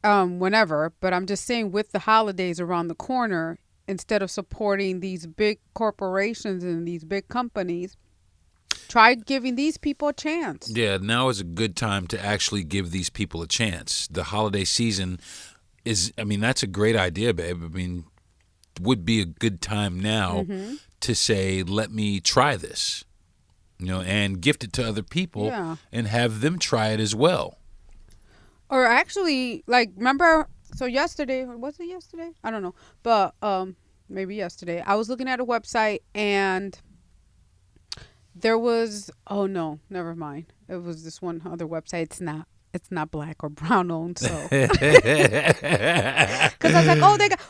whenever, but I'm just saying with the holidays around the corner, instead of supporting these big corporations and these big companies, try giving these people a chance. Yeah, now is a good time to actually give these people a chance. The holiday season that's a great idea, babe. Would be a good time now to say, let me try this, and gift it to other people and have them try it as well. Or actually, remember, so yesterday, was it yesterday? I don't know. But maybe yesterday, I was looking at a website and there was, oh no, never mind. It was this one other website. It's not black or brown owned, so. Because I was like, oh, they got,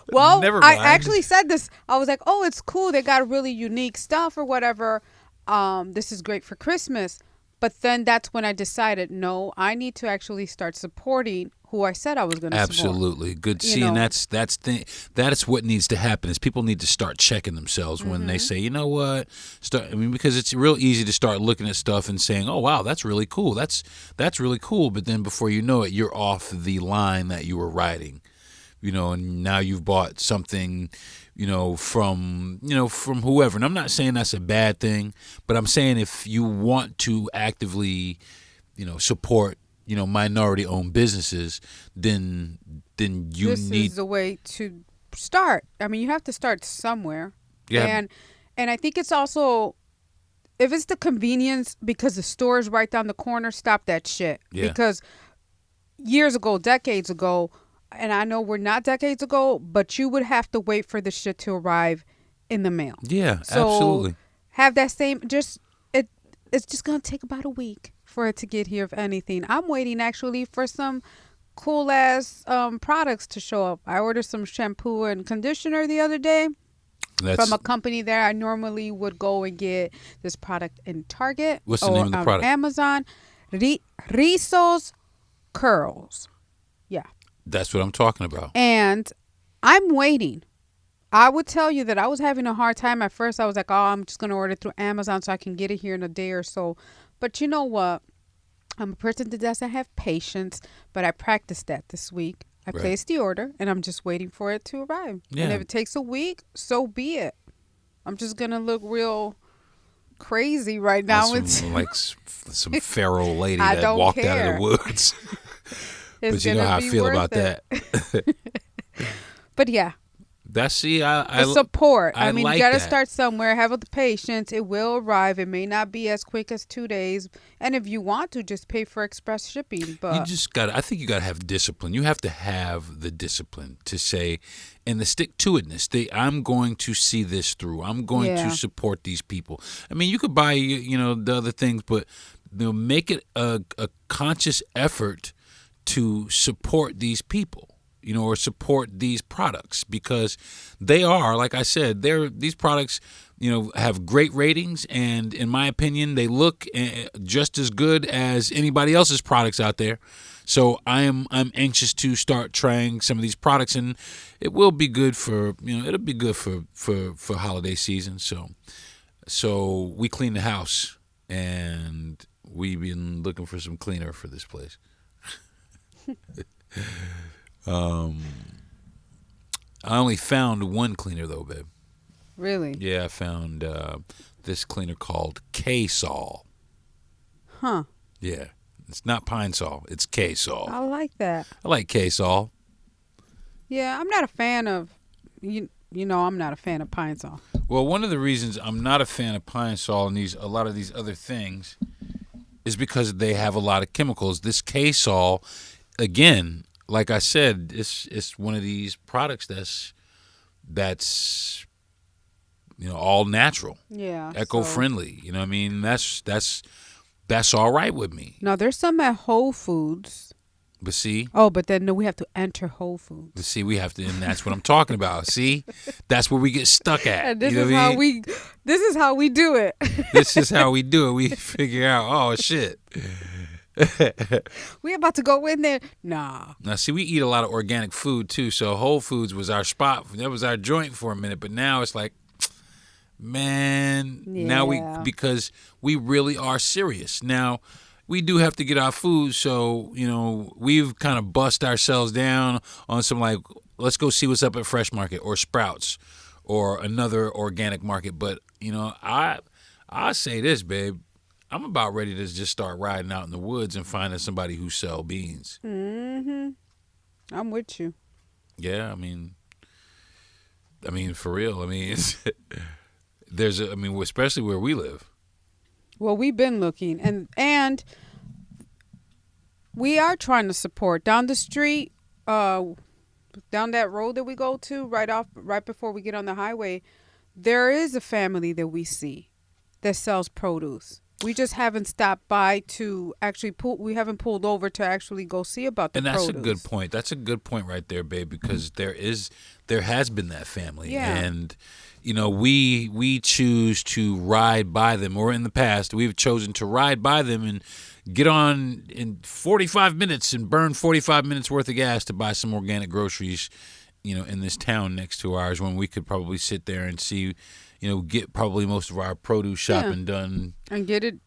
I actually said this. I was like, oh, it's cool. They got really unique stuff or whatever. This is great for Christmas. But then that's when I decided, no, I need to actually start supporting who I said I was going to support. Absolutely. Good. See, and that's what needs to happen is people need to start checking themselves when they say, you know what, because it's real easy to start looking at stuff and saying, oh, wow, that's really cool. That's really cool. But then before you know it, you're off the line that you were riding, and now you've bought something, from whoever. And I'm not saying that's a bad thing, but I'm saying if you want to actively, support, minority-owned businesses, then you this need. is the way to start. I mean, you have to start somewhere. Yeah. And I think it's also, if it's the convenience because the store is right down the corner, stop that shit. Yeah. Because years ago, decades ago, and I know we're not decades ago, but you would have to wait for the shit to arrive in the mail. Yeah, So absolutely. have that same, it's just going to take about a week for it to get here, if anything. I'm waiting actually for some cool ass products to show up. I ordered some shampoo and conditioner the other day from a company there. I normally would go and get this product in Target. What's the name of the product? Amazon. Rizzo's Curls. Yeah. That's what I'm talking about. And I'm waiting. I would tell you that I was having a hard time at first. I was like, oh, I'm just going to order through Amazon so I can get it here in a day or so. But you know what? I'm a person that doesn't have patience, but I practiced that this week. I placed the order, and I'm just waiting for it to arrive. Yeah. And if it takes a week, so be it. I'm just going to look real crazy right now. Like some feral lady that walked out of the woods. But you know how I feel about that. But yeah. That's the support. I mean, like you got to that. start somewhere. Have the patience. It will arrive. It may not be as quick as 2 days. And if you want to, just pay for express shipping. But I think you got to have discipline. You have to have the discipline to say, and the stick-to-itness. I'm going to see this through. I'm going to support these people. I mean, you could buy, the other things, but make it a conscious effort to support these people. Or support these products, because they are, like I said, these products, have great ratings, and in my opinion, they look just as good as anybody else's products out there. So I'm anxious to start trying some of these products, and it will be good for it'll be good for holiday season. So we clean the house, and we've been looking for some cleaner for this place. I only found one cleaner though, babe. Really? Yeah, I found this cleaner called K-Sol. Huh. Yeah, it's not Pine Sol, it's K-Sol. I like that. I like K-Sol. Yeah, I'm not a fan of I'm not a fan of Pine Sol. Well, one of the reasons I'm not a fan of Pine Sol and a lot of these other things is because they have a lot of chemicals. This K-Sol, again, like I said, it's one of these products that's all natural. Yeah. Eco-friendly. You know what I mean? That's all right with me. No, there's some at Whole Foods. But see? Oh, but then we have to enter Whole Foods. But see, we have to, and that's what I'm talking about. See? That's where we get stuck at. And this is how we do it. This is how we do it. We figure out, oh shit. We about to go in there. Nah. Now, see, we eat a lot of organic food, too, so Whole Foods was our spot. That was our joint for a minute, but now it's like, man, now because we really are serious. Now, we do have to get our food, so, we've kind of bust ourselves down on some, like, let's go see what's up at Fresh Market or Sprouts or another organic market. But, I say this, babe. I'm about ready to just start riding out in the woods and finding somebody who sell beans. Mm-hmm. I'm with you. Yeah, I mean, for real. I mean, especially where we live. Well, we've been looking, and we are trying to support down the street, down that road that we go to, right before we get on the highway. There is a family that we see that sells produce. We just haven't stopped by to actually we haven't pulled over to actually go see about the produce. And that's a good point. That's a good point right there, babe, because there has been that family. Yeah. And, we choose to ride by them, or in the past, we've chosen to ride by them and get on in 45 minutes and burn 45 minutes worth of gas to buy some organic groceries, in this town next to ours, when we could probably sit there and see, get probably most of our produce shopping done. And get it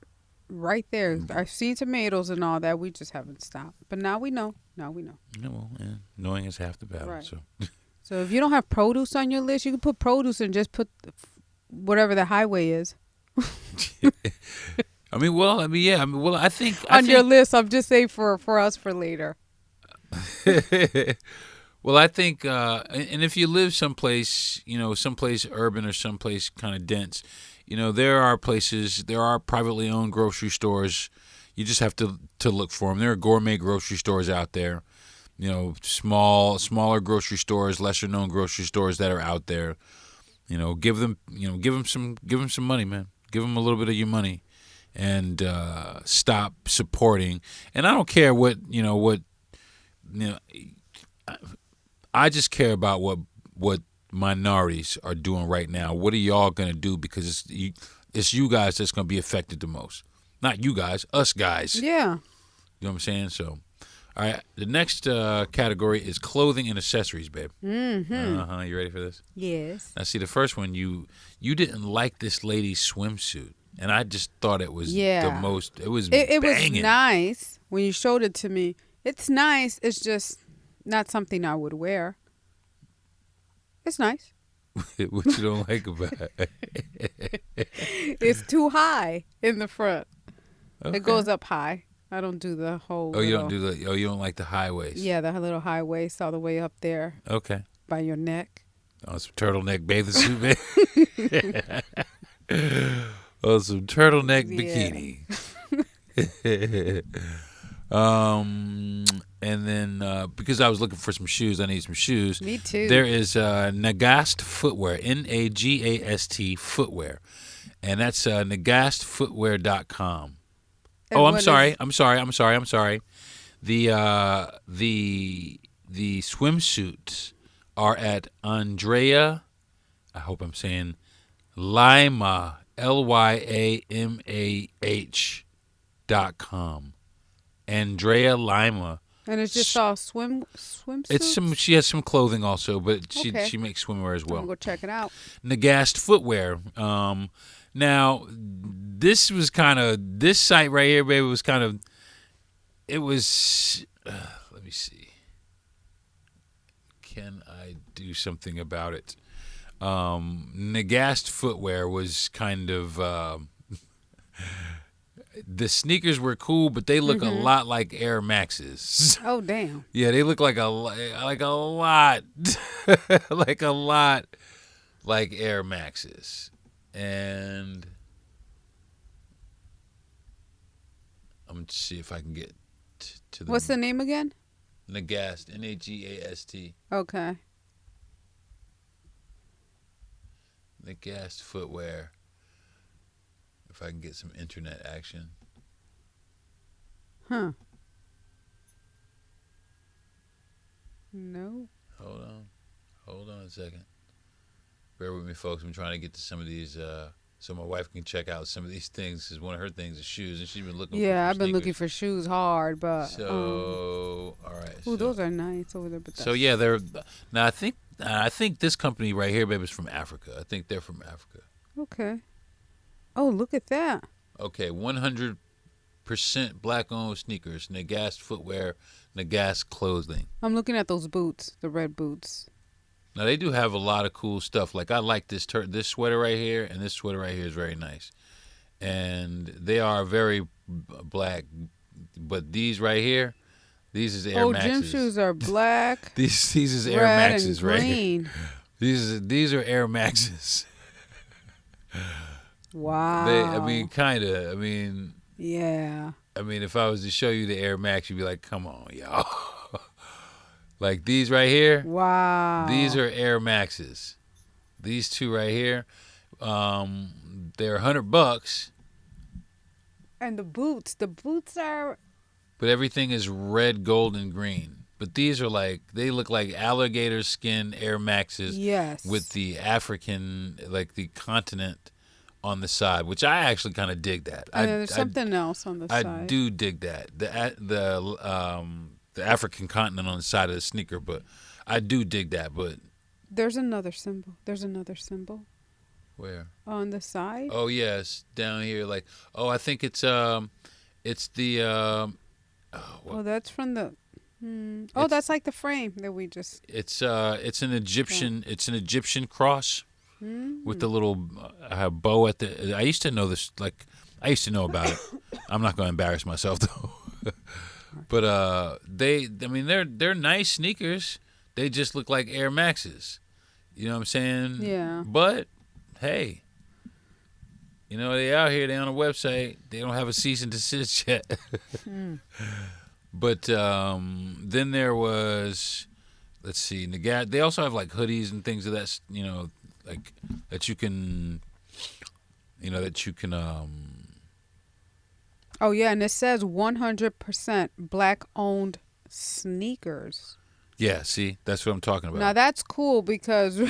right there. I've seen tomatoes and all that. We just haven't stopped. But now we know. Yeah, well, knowing is half the battle. Right. So. So if you don't have produce on your list, you can put produce and just put whatever the highway is. Yeah. Well, I think On your list, I'm just saying for us for later. Well, I think, and if you live someplace, someplace urban or someplace kind of dense, there are privately owned grocery stores. You just have to look for them. There are gourmet grocery stores out there, smaller grocery stores, lesser known grocery stores that are out there. Give them some money, man. Give them a little bit of your money, and stop supporting. And I don't care what. I just care about what minorities are doing right now. What are y'all gonna do? Because it's you guys that's gonna be affected the most. Not you guys, us guys. Yeah. You know what I'm saying? So, all right. The next category is clothing and accessories, babe. Mm-hmm. You ready for this? Yes. Now, see, the first one you didn't like this lady's swimsuit, and I just thought it was the most. It was it was banging. nice when you showed it to me. It's nice. It's just not something I would wear. It's nice. What you don't like about it? It's too high in the front. Okay. It goes up high. I don't do the whole. You don't like the high waist. Yeah, the little high waist all the way up there. Okay. By your neck. On some turtleneck bathing suit, man. On some turtleneck bikini. And then because I was looking for some shoes, I need some shoes. Me too. There is Nagast Footwear, Nagast Footwear, and that's nagastfootwear.com. Oh, I'm sorry. The swimsuits are at Andrea. I hope I'm saying Lymah, LYAMAH.com. Andrea Lymah. And it's just all swimsuits? She has some clothing also, but she makes swimwear as well. I'm going to go check it out. Nagast Footwear. Now, this site right here, baby, let me see. Can I do something about it? Nagast Footwear was kind of, the sneakers were cool, but they look a lot like Air Maxes. Oh, damn. Yeah, they look like a lot like Air Maxes. And I'm going to see if I can get to the... What's the name again? Nagast, Nagast. Okay. Nagast Footwear. If I can get some internet action. Huh. No. Hold on a second. Bear with me, folks. I'm trying to get to some of these, so my wife can check out some of these things. Because one of her things is shoes, and she's been looking. Yeah, I've been sneakers. looking for shoes hard, but. So all right. Oh, those are nice over there. But so yeah, they're now. I think this company right here, baby, is from Africa. I think they're from Africa. Okay. Oh, look at that. Okay, 100% black-owned sneakers. Nagast Footwear, Nagast Clothing. I'm looking at those boots, the red boots. Now, they do have a lot of cool stuff. Like, I like this sweater right here, and this sweater right here is very nice. And they are very black. But these right here, these is Air Maxes. Oh, gym shoes are black. These is Air red Maxes and green. right here. These are Air Maxes. Wow. Yeah. If I was to show you the Air Max, you'd be like, come on, y'all. Like these right here. Wow. These are Air Maxes. These two right here, they're $100. And the boots are. But everything is red, gold, and green. But these are they look like alligator skin Air Maxes. Yes. With the African, the continent on the side, which I actually kind of dig that. And there's something else on the side. I do dig that. The African continent on the side of the sneaker, but I do dig that. But there's another symbol. Where? On the side. Oh yes, down here. I think it's the. That's from the. Oh, that's like the frame that we just. It's an Egyptian. It's an Egyptian cross with the little bow at the. I used to know this. I used to know about it. I'm not going to embarrass myself though. But they're nice sneakers. They just look like Air Maxes. You know what I'm saying? Yeah. But hey, they out here. They on a website. They don't have a cease and desist yet. But then there was, let's see, Nagat. They also have like hoodies and things of that, like that you can. Oh yeah, and it says 100% black-owned sneakers. Yeah, see, that's what I'm talking about. Now that's cool because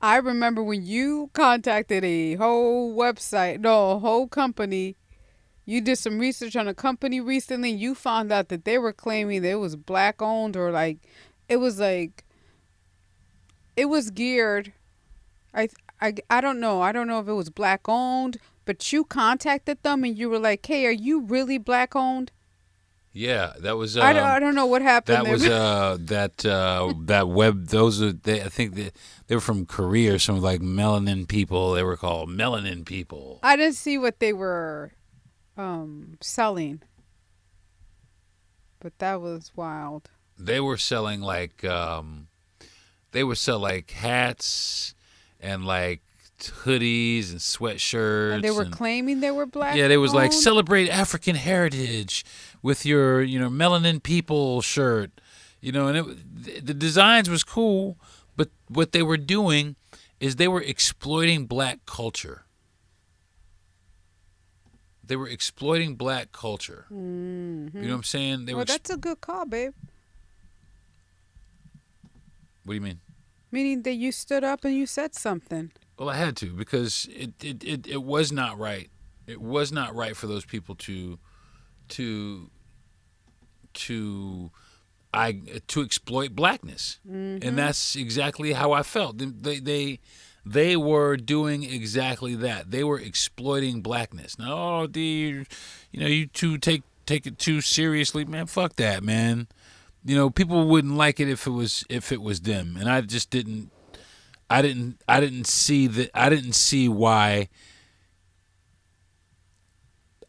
I remember when you contacted a whole company. You did some research on a company recently. You found out that they were claiming that it was black-owned, or it was geared. I don't know. I don't know if it was black-owned, but you contacted them and you were like, "Hey, are you really black-owned?" Yeah, that was. I don't know what happened. That was that web. Those are I think they were from Korea or something, like melanin people. They were called melanin people. I didn't see what they were selling, but that was wild. They were selling like hats and like hoodies and sweatshirts. And they were claiming they were black. Yeah, they was like, celebrate African heritage with your melanin people shirt, and the designs was cool, but what they were doing is they were exploiting black culture. They were exploiting black culture. Mm-hmm. You know what I'm saying? That's a good call, babe. What do you mean? Meaning that you stood up and you said something. Well, I had to, because it was not right. It was not right for those people to exploit blackness. Mm-hmm. And that's exactly how I felt. They were doing exactly that. They were exploiting blackness. Now, you two take it too seriously, man. Fuck that, man. People wouldn't like it if it was them, and I just didn't. I didn't see that. I didn't see why.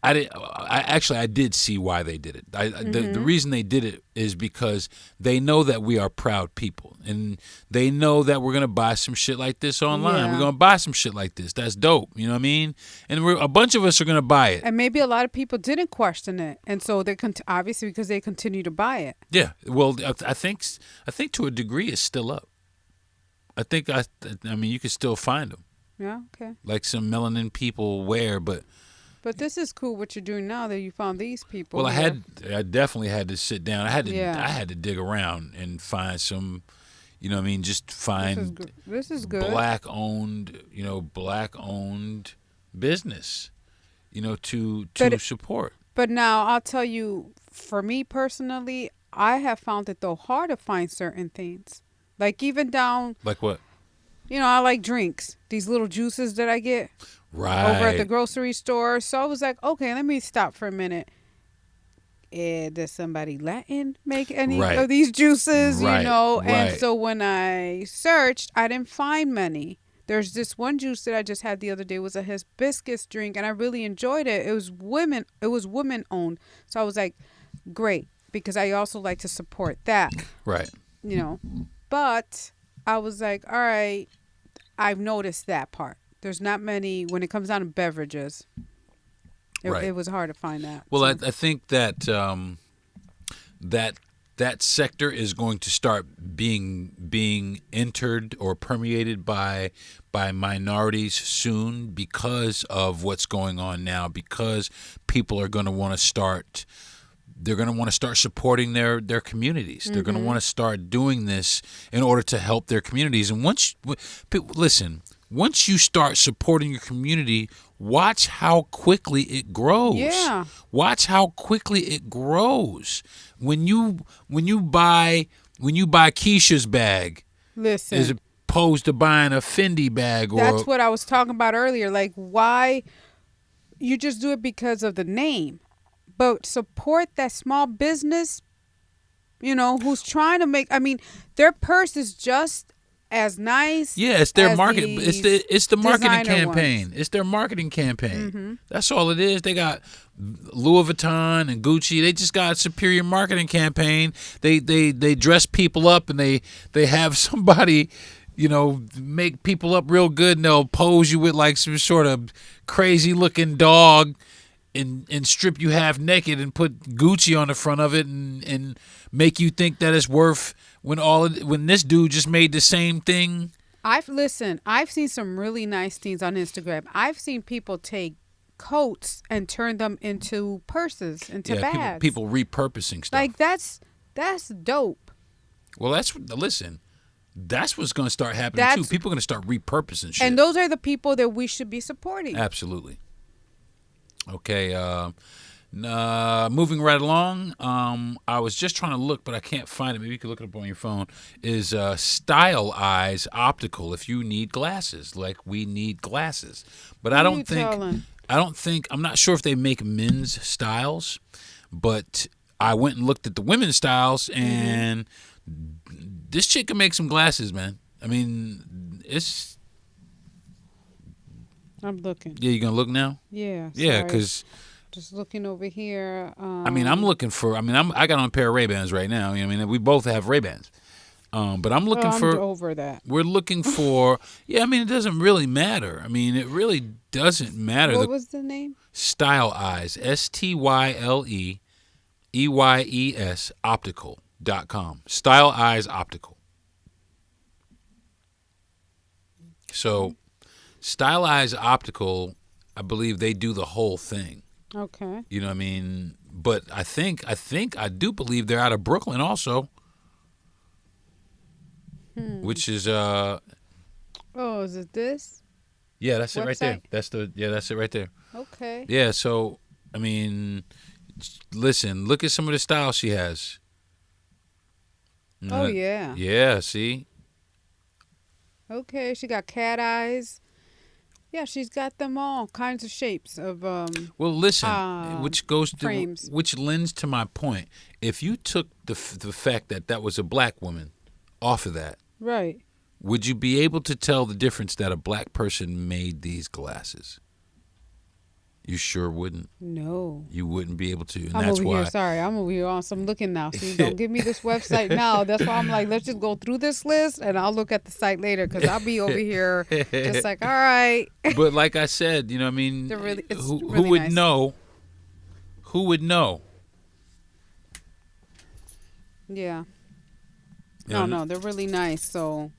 I did see why they did it. The reason they did it is because they know that we are proud people, and they know that we're gonna buy some shit like this online. Yeah. We're gonna buy some shit like this. That's dope. You know what I mean? And a bunch of us are gonna buy it. And maybe a lot of people didn't question it, and so they obviously because they continue to buy it. Yeah. Well, I think to a degree it's still up. I mean, you can still find them. Yeah. Okay. Like some melanin people wear, but. But this is cool what you're doing now that you found these people. Well, I definitely had to sit down. I had to dig around and find some, just find this is good. black owned business, to support. But now I'll tell you, for me personally, I have found it though hard to find certain things. Like even down. Like what? I like drinks. These little juices that I get. Right. Over at the grocery store. So I was like, okay, let me stop for a minute. Does somebody Latin make any of these juices? Right. And so when I searched, I didn't find many. There's this one juice that I just had the other day. It was a hibiscus drink, and I really enjoyed it. It was women owned. So I was like, great, because I also like to support that. Right. But I was like, all right, I've noticed that part. There's not many when it comes down to beverages. It was hard to find that. Well, I think that that sector is going to start being entered or permeated by minorities soon because of what's going on now. Because people are going to want to start. They're going to want to start supporting their communities. They're going to want to start doing this in order to help their communities. And once you start supporting your community, watch how quickly it grows. Yeah. Watch how quickly it grows. When you buy Keisha's bag, listen, as opposed to buying a Fendi bag, or that's what I was talking about earlier. Like, why you just do it because of the name, but support that small business. Who's trying to make. I mean, their purse is just as nice. Yeah, it's their as market. It's the marketing designer campaign. ones. It's their marketing campaign. That's all it is. They got Louis Vuitton and Gucci. They just got a superior marketing campaign. They dress people up and they have somebody, make people up real good, and they'll pose you with like some sort of crazy looking dog and strip you half naked and put Gucci on the front of it and make you think that it's worth when this dude just made the same thing. I've seen some really nice things on Instagram. I've seen people take coats and turn them into purses, into bags. People repurposing stuff. Like that's dope. Well, that's what's going to start happening too. People are going to start repurposing shit. And those are the people that we should be supporting. Absolutely. Okay, moving right along. I was just trying to look, but I can't find it. Maybe you can look it up on your phone. Is Style Eyes Optical if you need glasses, like we need glasses. But I don't think, I'm not sure if they make men's styles, but I went and looked at the women's styles, and this chick can make some glasses, man. I mean, I'm looking. Yeah, you gonna look now? Yeah. Yeah, because just looking over here. I'm looking for. I got on a pair of Ray-Bans right now. We both have Ray-Bans. But I'm looking I'm for. over that. We're looking for. Yeah, it doesn't really matter. It really doesn't matter. What was the name? Style Eyes. StyleEyes Optical.com. Style Eyes Optical. So. Style Eyes Optical, I believe they do the whole thing. Okay. You know what I mean? But I do believe they're out of Brooklyn also. Which is Oh, is it this? Yeah, that's website? It right there. That's it right there. Okay. Yeah, so listen, look at some of the style she has. Oh yeah. Yeah, see? Okay, she got cat eyes. Yeah, she's got them all kinds of shapes of Well, listen, frames. which lends to my point. If you took the fact that was a black woman off of that, right, would you be able to tell the difference that a black person made these glasses? You sure wouldn't. No. You wouldn't be able to, and I'm that's over why. here. Sorry, I'm over here on some looking now. See, don't give me this website now. That's why I'm like, let's just go through this list, and I'll look at the site later because I'll be over here just like, all right. But like I said, who would nice. know? Who would know? Yeah. No, they're really nice. So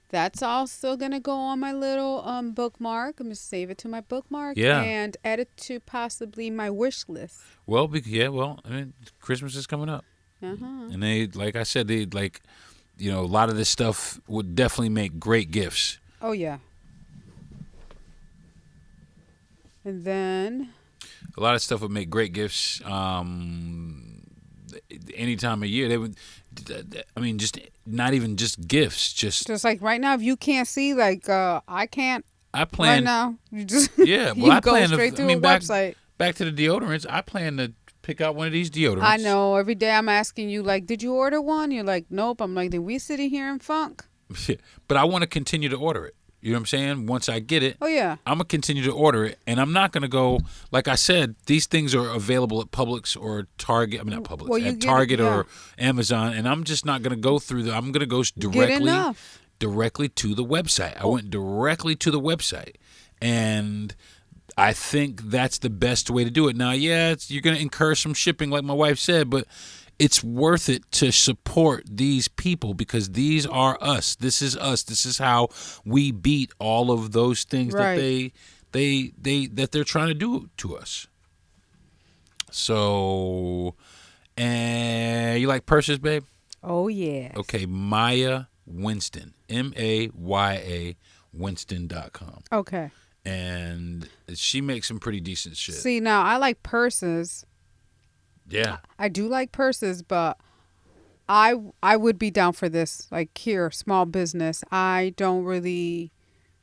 that's also going to go on my little bookmark. I'm going to save it to my bookmark and add it to possibly my wish list. Well, Christmas is coming up. And they, like I said, a lot of this stuff would definitely make great gifts. Oh, yeah. And then? A lot of stuff would make great gifts any time of year. They would, just not even just gifts, just like right now, if you can't see, I can't. I plan right now. You just I go plan straight to a website. Back to the deodorants. I plan to pick out one of these deodorants. I know. Every day I'm asking you, did you order one? You're like, nope. I'm like, then we sitting here in funk. But I want to continue to order it. You know what I'm saying? Once I get it, oh yeah, I'm gonna continue to order it, and I'm not gonna go. Like I said, these things are available at Publix or Target. Not Publix, at Target or Amazon, and I'm just not gonna go through I'm gonna go directly to the website. I went directly to the website, and I think that's the best way to do it. Now, you're gonna incur some shipping, like my wife said, but it's worth it to support these people because these are us. This is us. This is how we beat all of those things that they're trying to do to us. So, and you like purses, babe? Oh yeah. Okay, Maya Winston, Maya Winston.com. Okay. And she makes some pretty decent shit. See, now I like purses. Yeah. I do like purses, but I would be down for this. Like here, small business. I don't really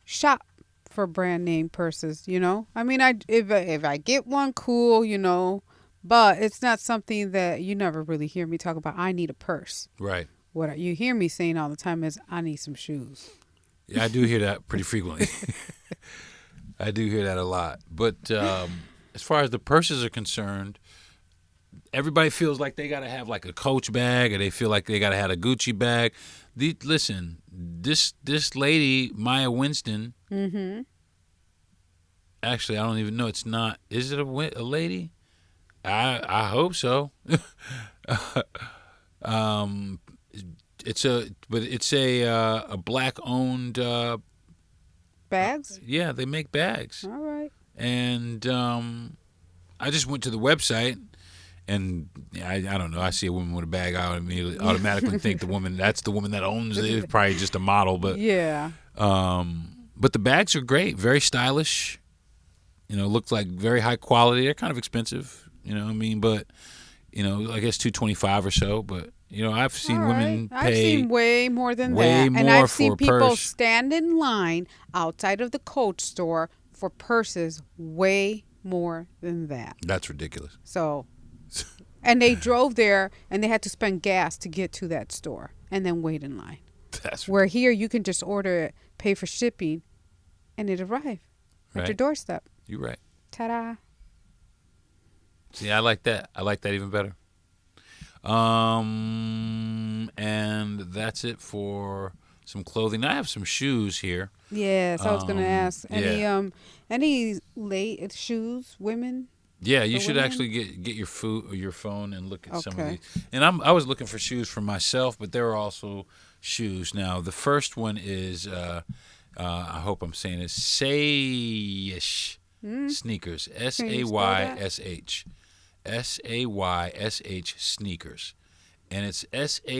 shop for brand name purses, if I get one, cool, but it's not something that you never really hear me talk about. I need a purse. Right. what you hear me saying all the time is, I need some shoes. Yeah, I do hear that pretty frequently. I do hear that a lot. But as far as the purses are concerned, everybody feels like they got to have like a Coach bag, or they feel like they got to have a Gucci bag. Listen, this lady, Maya Winston, actually, I don't even know. It's not. Is it a lady? I hope so. It's a black owned Bags? yeah, they make bags. All right. And I just went to the website, and I don't know. I see a woman with a bag, I would automatically think that's the woman that owns it. It's probably just a model, but yeah. But the bags are great, very stylish. Look like very high quality. They're kind of expensive, but I guess $225 or so. But I've seen women pay. I've seen way more than way that, more and I've for seen a people purse. stand in line outside of the Coach store for purses way more than that. That's ridiculous. So, and they drove there and they had to spend gas to get to that store and then wait in line. Where here you can just order it, pay for shipping, and it arrive at your doorstep. You're right. Ta-da. See, I like that. I like that even better. And that's it for some clothing. I have some shoes here. Yes, I was going to ask. Any late shoes, women? Yeah, you should women? actually get your phone and look at some of these. And I was looking for shoes for myself, but there are also shoes. Now, the first one is I hope I'm saying it, Saysh sneakers. SAYSH. SAYSH sneakers. And it's SAYSH.com.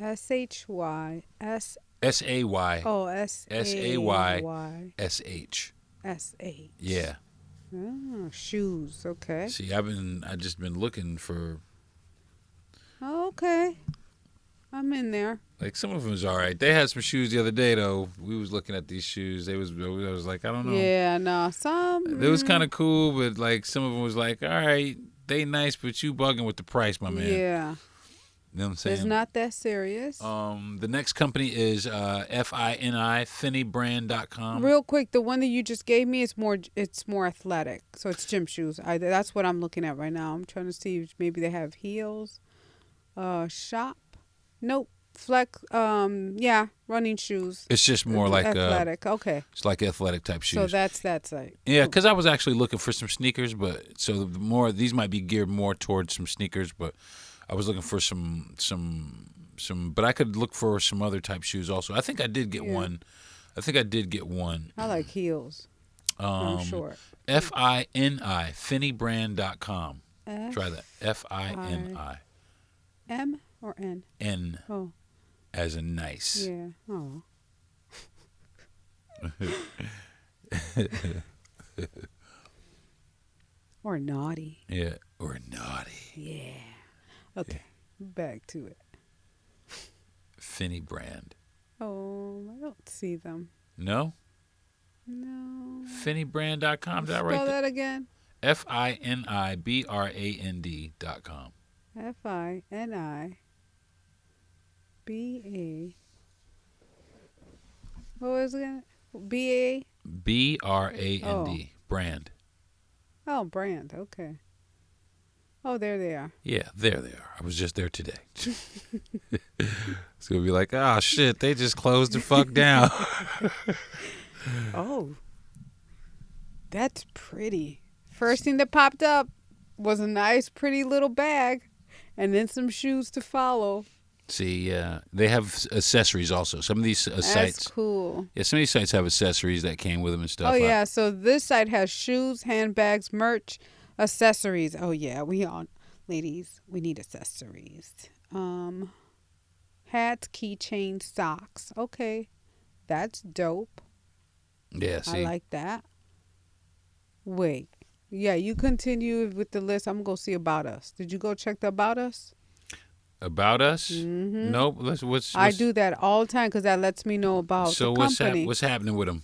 SHY. SAY. Oh, SAYSH. SH. Yeah. Oh, shoes. Okay. See, I just been looking for. Oh, okay. I'm in there. Like, some of them was all right. They had some shoes the other day, though. We was looking at these shoes. I was like, I don't know. Yeah, no, some. It was kind of cool, but like some of them was like, all right, they nice, but you bugging with the price, my man. Yeah. You know what I'm saying? It's not that serious. The next company is FINI, FINIbrand.com. Real quick, the one that you just gave me is more athletic. So it's gym shoes. That's what I'm looking at right now. I'm trying to see if maybe they have heels. Shop. Nope. Flex. Running shoes. It's just more like athletic. Okay. It's like athletic type shoes. So that's that site. Yeah, because I was actually looking for some sneakers, but so these might be geared more towards some sneakers, but I was looking for some, but I could look for some other type shoes also. I think I did get one. I like heels. I'm short. FINI, FINIbrand.com. Try that. FINI. M or N? N. Oh. As in nice. Yeah. Oh. Or naughty. Yeah. Or naughty. Yeah. Okay. Back to it. FINIbrand. Oh, I don't see them. No? No. FINIbrand.com. Did I write Spell that again? FINIBRAND.com. FINIBA. What was it again? BA? BRAND. Oh. Brand. Oh, brand. Okay. Oh, there they are. Yeah, there they are. I was just there today. It's going to be like, oh, shit, they just closed the fuck down. Oh. That's pretty. First thing that popped up was a nice, pretty little bag, and then some shoes to follow. See, they have accessories also. Some of these sites. That's cool. Yeah, some of these sites have accessories that came with them and stuff. Oh, yeah. So this site has shoes, handbags, merch, accessories. Oh, yeah. Ladies, we need accessories. Hats, keychains, socks. Okay. That's dope. Yeah, see. I like that. Wait. Yeah, you continue with the list. I'm going to go see About Us. Did you go check the About Us? About Us? Mm-hmm. Nope. What's I do that all the time because that lets me know about the company. What's happening with them?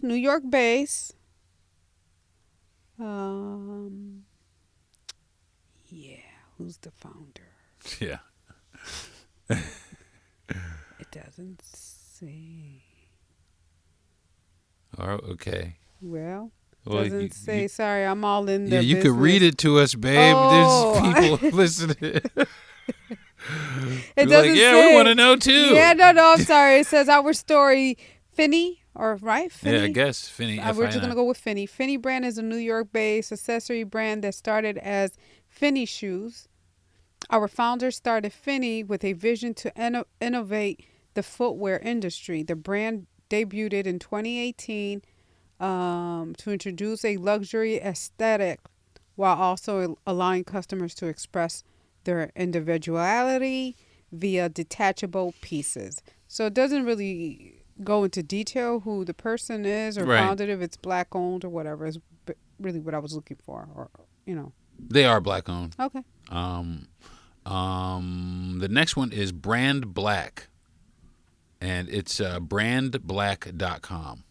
New York base. Who's the founder? Yeah. It doesn't say. Oh, okay. Well, Well, doesn't say. Sorry, I'm all in the yeah, you business. could read it to us, babe. Oh. There's people listening. It We're doesn't like, yeah, say. we want to know too. Yeah, no, I'm sorry. It says our story, Finney, or right? Finney? Yeah, I guess Finney. We're just gonna go with Finney. Finney brand is a New York-based accessory brand that started as Finney Shoes. Our founders started Finney with a vision to innovate the footwear industry. The brand debuted in 2018 to introduce a luxury aesthetic while also allowing customers to express their individuality via detachable pieces. So it doesn't really go into detail who the person is or Right. founded, if it's black owned or whatever, is really what I was looking for, or They are black owned. Okay. The next one is Brand Black, and it's brandblack.com.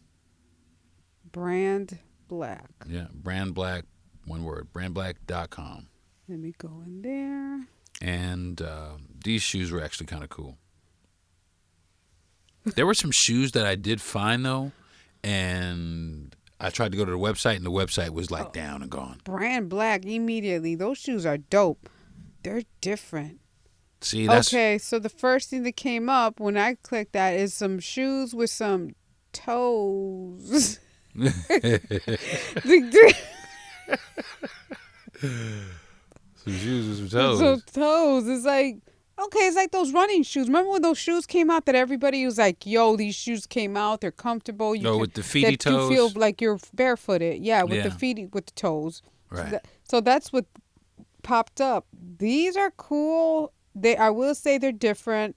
Brand Black. Yeah, Brand Black, one word, brandblack.com. Let me go in there. And these shoes were actually kind of cool. There were some shoes that I did find, though, and I tried to go to the website, and the website was like down and gone. Brand Black, immediately. Those shoes are dope. They're different. See, that's... Okay, so the first thing that came up when I clicked that is some shoes with some toes. Some shoes with some toes. So toes. It's like, okay, it's like those running shoes. Remember when those shoes came out that everybody was like, yo, these shoes came out. They're comfortable. With the feety toes? You feel like you're barefooted. Yeah, with Yeah. the feety, with the toes. Right. So that's what popped up. These are cool. I will say they're different.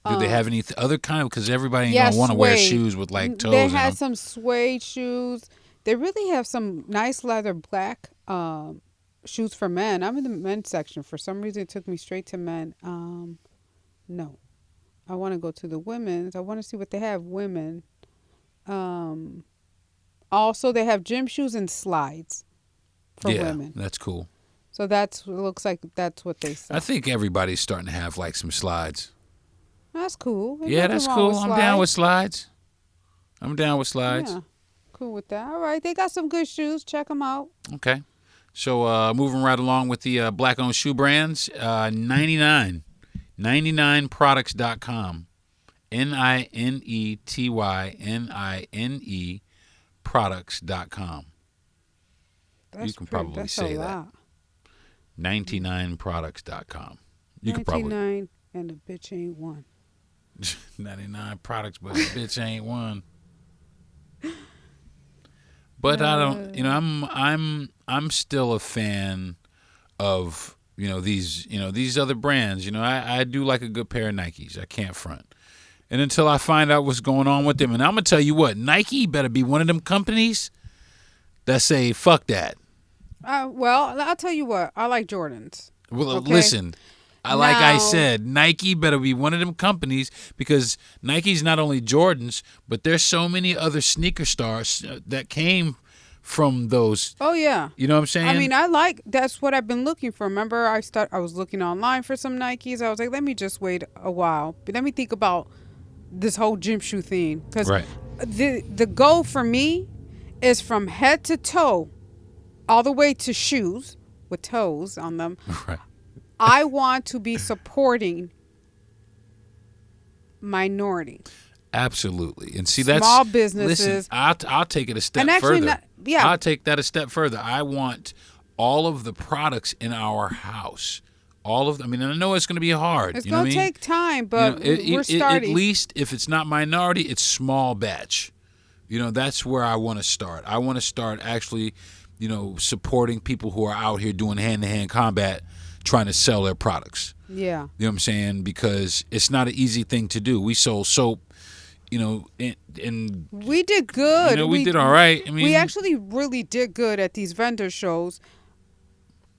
Do they have any other kind of? Because everybody ain't Yeah, gonna want to wear suede. shoes with like toes They in had them. some suede shoes. They really have some nice leather black shoes for men. I'm in the men's section. For some reason, it took me straight to men. No, I want to go to the women's. I want to see what they have. Women. Also, they have gym shoes and slides for women. That's cool. So looks like that's what they sell. I think everybody's starting to have like some slides. That's cool. There's Yeah, nothing that's wrong cool. with I'm down with slides. I'm down with slides. Yeah, cool with that. All right, they got some good shoes. Check them out. Okay. So moving right along with the black-owned shoe brands, 99products.com. NINETYNINE products.com. You can probably say that. 99products.com. You could probably 99 and the bitch ain't one. 99 products, but the bitch ain't one. But I don't, I'm still a fan of, these other brands. I do like a good pair of Nikes. I can't front. And until I find out what's going on with them, and I'm going to tell you what, Nike better be one of them companies that say, fuck that. Well, I'll tell you what. I like Jordans. Well, Okay? listen, like I Now- said, Nike better be one of them companies, because Nike's not only Jordans, but there's so many other sneaker stars that came from those. Oh, yeah. You know what I'm saying? I mean, that's what I've been looking for. Remember, I was looking online for some Nikes. I was like, let me just wait a while. But let me think about this whole gym shoe thing. Because Right. the goal for me is from head to toe, all the way to shoes with toes on them. Right. I want to be supporting minority. Absolutely. And see, Small that's businesses. Listen, I'll take it a step And actually further. yeah. I'll take that a step further. I want all of the products in our house. I mean, I know it's going to be hard. It's you know going to what I mean? take time, but we're At starting. least if it's not minority, it's small batch. That's where I want to start. I want to start actually, supporting people who are out here doing hand-to-hand combat, trying to sell their products. Yeah. You know what I'm saying? Because it's not an easy thing to do. We sold soap, and We did good. we did all right. I mean, we actually really did good at these vendor shows.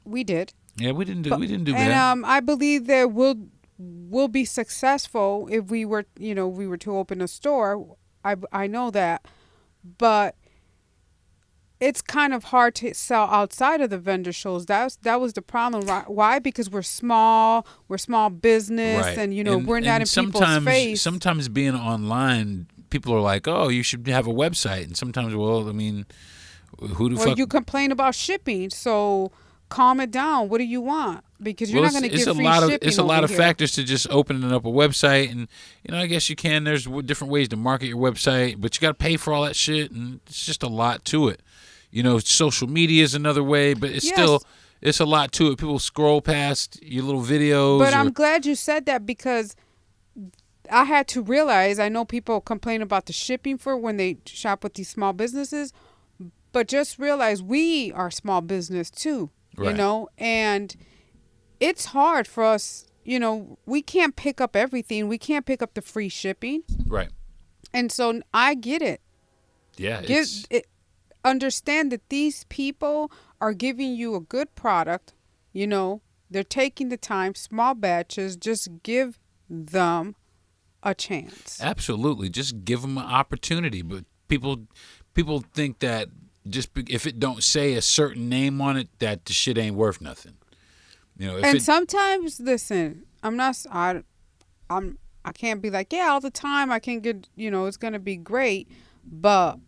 We did. Yeah, we didn't do And bad. I believe that we'll be successful if we were to open a store. I know that, but it's kind of hard to sell outside of the vendor shows. That was the problem. Why? Because we're small business, Right. and we're not in people's face. Sometimes being online, people are like, "Oh, you should have a website," and sometimes, well, I mean, who the Well, fuck? you complain about shipping, so calm it down. What do you want? Because you're not going to get free shipping. It's a lot of here. factors to just opening up a website, and I guess you can. There's different ways to market your website, but you got to pay for all that shit, and it's just a lot to it. Social media is another way, but it's still it's a lot to it. People scroll past your little videos. But I'm glad you said that, because I had to realize, I know people complain about the shipping for when they shop with these small businesses, but just realize we are small business too, Right. and it's hard for us, we can't pick up everything. We can't pick up the free shipping. Right. And so I get it. Yeah. Understand that these people are giving you a good product. They're taking the time, small batches. Just give them a chance. Absolutely. Just give them an opportunity. But people think that if it don't say a certain name on it, that the shit ain't worth nothing. Sometimes, listen, I can't be like, yeah, all the time I can get, it's going to be great. But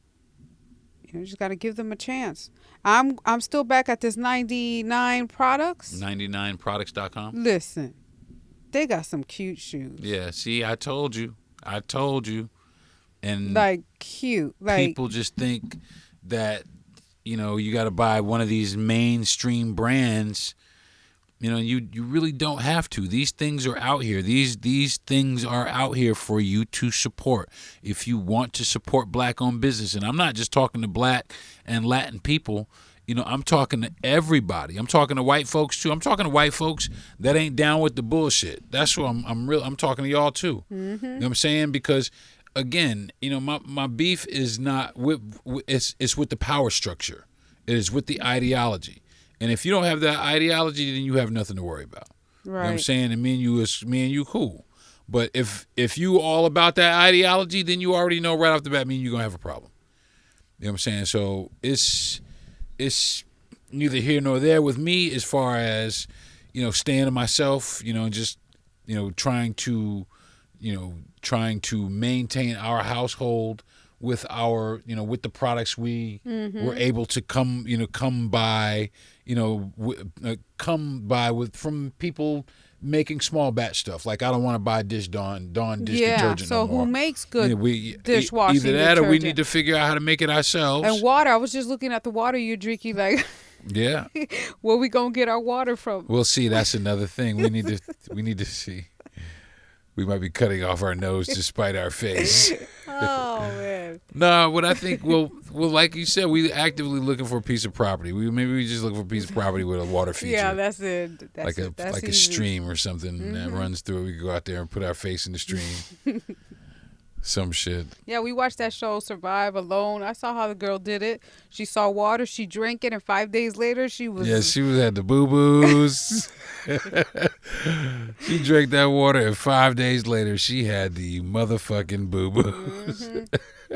you just got to give them a chance. I'm still back at this 99 products. 99products.com. Listen, they got some cute shoes. Yeah, see, I told you. And like cute. Like people just think that, you got to buy one of these mainstream brands. You really don't have to. These things are out here. These things are out here for you to support. If you want to support black-owned business, and I'm not just talking to black and Latin people, I'm talking to everybody. I'm talking to white folks too. I'm talking to white folks that ain't down with the bullshit. That's what I'm talking to y'all too. Mm-hmm. You know what I'm saying? Because again, my beef is not it's with the power structure. It is with the ideology. And if you don't have that ideology, then you have nothing to worry about. right. You know what I'm saying? And me and you cool. But if you all about that ideology, then you already know right off the bat, me and you gonna have a problem. You know what I'm saying? So it's neither here nor there with me as far as, staying to myself, just, trying to maintain our household with our, with the products we were able to come by from people making small batch stuff. Like, I don't want to buy dish Dawn dish detergent so no more. who makes good dishwashing either that detergent? Or we need to figure out how to make it ourselves. And water. I was just looking at the water you're drinking, like, yeah. where we gonna get our water from? We'll see. That's another thing. We need to see. We might be cutting off our nose to spite our face. Oh man. No, what I think, well, like you said, we actively looking for a piece of property. We just looking for a piece of property with a water feature. Yeah, that's it. That's like a stream or something that runs through it. We can go out there and put our face in the stream. Some shit. Yeah, we watched that show, Survive Alone. I saw how the girl did it. She saw water, she drank it, and 5 days later she was. Yeah, she had the boo-boos. She drank that water, and 5 days later she had the motherfucking boo-boos.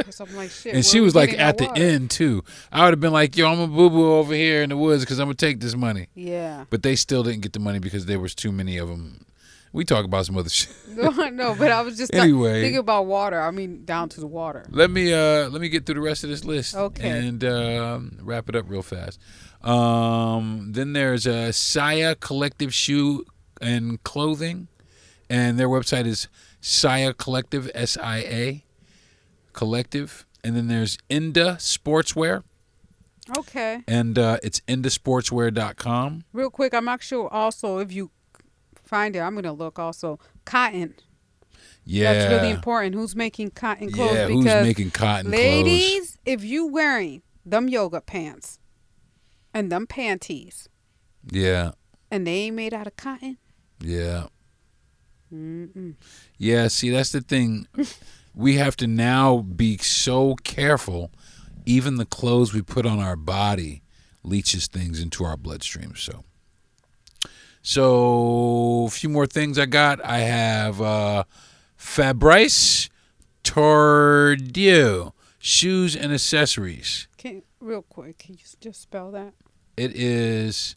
So I'm like, shit. And she was like at the end too. I would have been like, yo, I'm a boo-boo over here in the woods because I'm going to take this money. Yeah. But they still didn't get the money because there was too many of them. We talk about some other shit. No, but I was just thinking about water. I mean, down to the water. Let me get through the rest of this list. Okay. And wrap it up real fast. Then there's Saya Collective Shoe and Clothing, and their website is Saya Collective, SIA Collective. And then there's Inda Sportswear. Okay. And it's indasportswear.com. Real quick, I'm actually also, if you find it, I'm going to look also. Cotton. Yeah. That's really important. Who's making cotton clothes? Yeah, because who's making cotton ladies, clothes? if you wearing them yoga pants and them panties. Yeah. And they ain't made out of cotton. Yeah. Mm-mm. Yeah, see, that's the thing. We have to now be so careful. Even the clothes we put on our body leaches things into our bloodstream. So a few more things I got. I have Fabrice Tordieu shoes and accessories. real quick. Can you just spell that? It is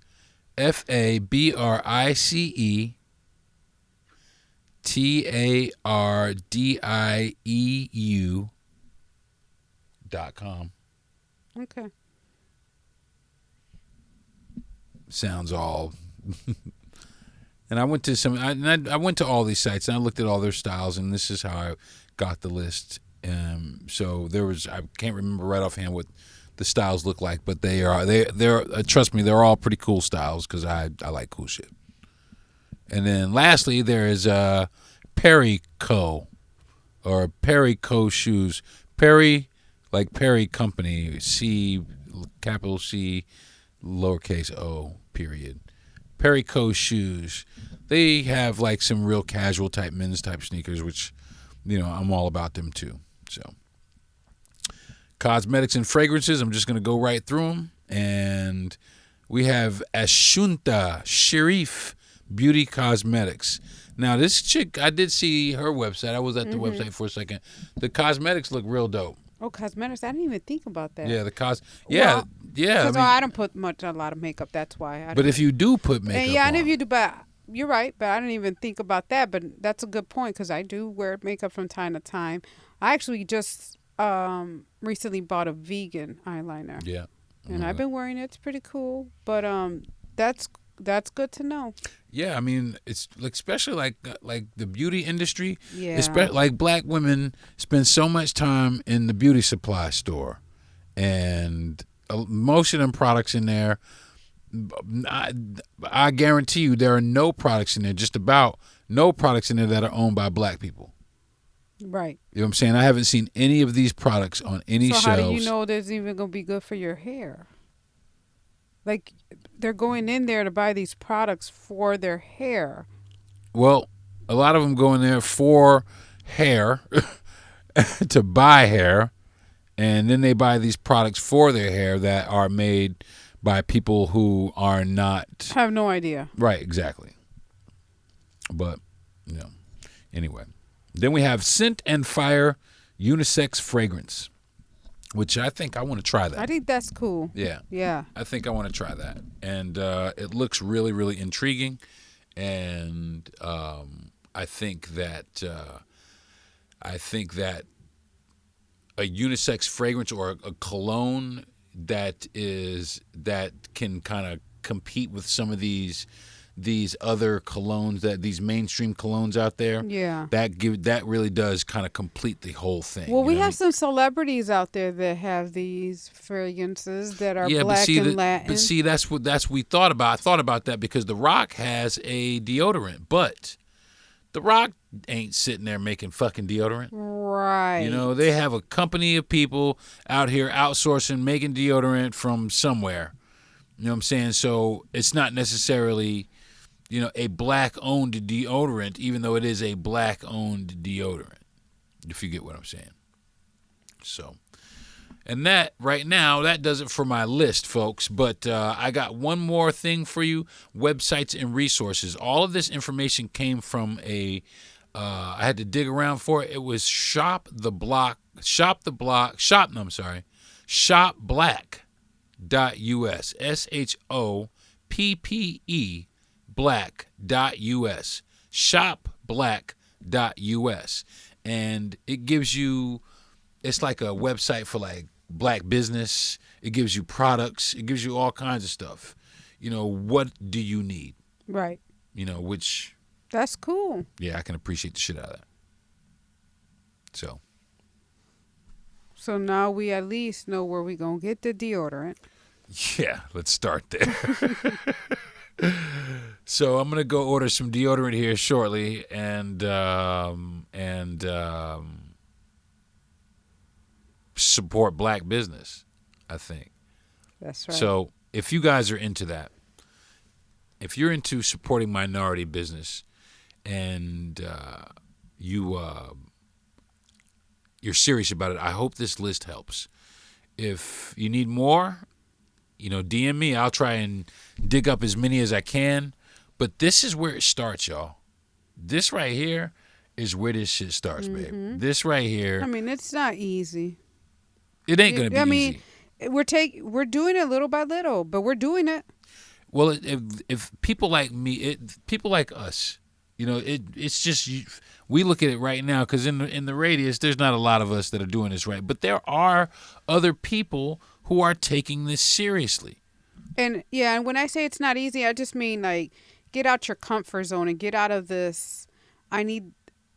FABRICETARDIEU.com. Okay. Sounds all. And I went to I went to all these sites and I looked at all their styles, and this is how I got the list. So I can't remember right offhand what the styles look like, but they're trust me, they're all pretty cool styles because I like cool shit. And then lastly, there is Perry-Co or Perry-Co shoes. Perry, like Perry Company, C, capital C, lowercase o, period. Perry-Co shoes. They have like some real casual type men's type sneakers, which, I'm all about them too. So, cosmetics and fragrances, I'm just going to go right through them. And we have Ashunta Sharif Beauty Cosmetics. Now, this chick, I did see her website. I was at the website for a second. The cosmetics look real dope. Oh, cosmetics. I didn't even think about that. Yeah, yeah. Because I don't put a lot of makeup. That's why. But if you do put makeup on. Yeah, and if you do, but you're right. But I didn't even think about that. But that's a good point because I do wear makeup from time to time. I actually just recently bought a vegan eyeliner. Yeah. And I've been wearing it. It's pretty cool. But that's good to know. Yeah, I mean, it's like, especially like the beauty industry. Yeah. Like black women spend so much time in the beauty supply store, and most of them products in there, I guarantee you there are no products in there, just about no products in there that are owned by black people. Right. You know what I'm saying? I haven't seen any of these products on any shelves. So how do you know there's even going to be good for your hair? Like, they're going in there to buy these products for their hair. Well, a lot of them go in there for hair, to buy hair, and then they buy these products for their hair that are made by people who are not... I have no idea. Right, exactly. But, anyway. Then we have Scent and Fire Unisex Fragrance, which I think I want to try that. I think that's cool. Yeah. Yeah. I think I want to try that. And it looks really, really intriguing. And I think that a unisex fragrance or a cologne that can kind of compete with some of these other colognes, these mainstream colognes out there. Yeah. That really does kind of complete the whole thing. Well, we have some celebrities out there that have these fragrances that are black and Latin. But see, that's what we thought about. I thought about that because The Rock has a deodorant, but The Rock ain't sitting there making fucking deodorant. Right. They have a company of people out here outsourcing, making deodorant from somewhere. You know what I'm saying? So it's not necessarily, a black-owned deodorant, even though it is a black-owned deodorant, if you get what I'm saying. So, and that, right now, that does it for my list, folks. But I got one more thing for you, websites and resources. All of this information came from I had to dig around for it. It was shopblack.us, SHOPPE black.us, shopblack.us. And it gives you, it's like a website for like black business. It gives you products. It gives you all kinds of stuff. What do you need? Right. Which. That's cool. Yeah, I can appreciate the shit out of that. So now we at least know where we going to get the deodorant. Yeah, let's start there. So I'm going to go order some deodorant here shortly and support black business, I think. That's right. So if you guys are into that, if you're into supporting minority business and you're serious about it, I hope this list helps. If you need more, DM me. I'll try and dig up as many as I can. But this is where it starts, y'all. This right here is where this shit starts, babe. This right here. I mean, it's not easy. It ain't going to be easy. we're doing it little by little, but we're doing it. Well, if people like me, people like us, it's just we look at it right now because in the radius, there's not a lot of us that are doing this right, but there are other people who are taking this seriously. And when I say it's not easy, I just mean like get out your comfort zone and get out of this. I need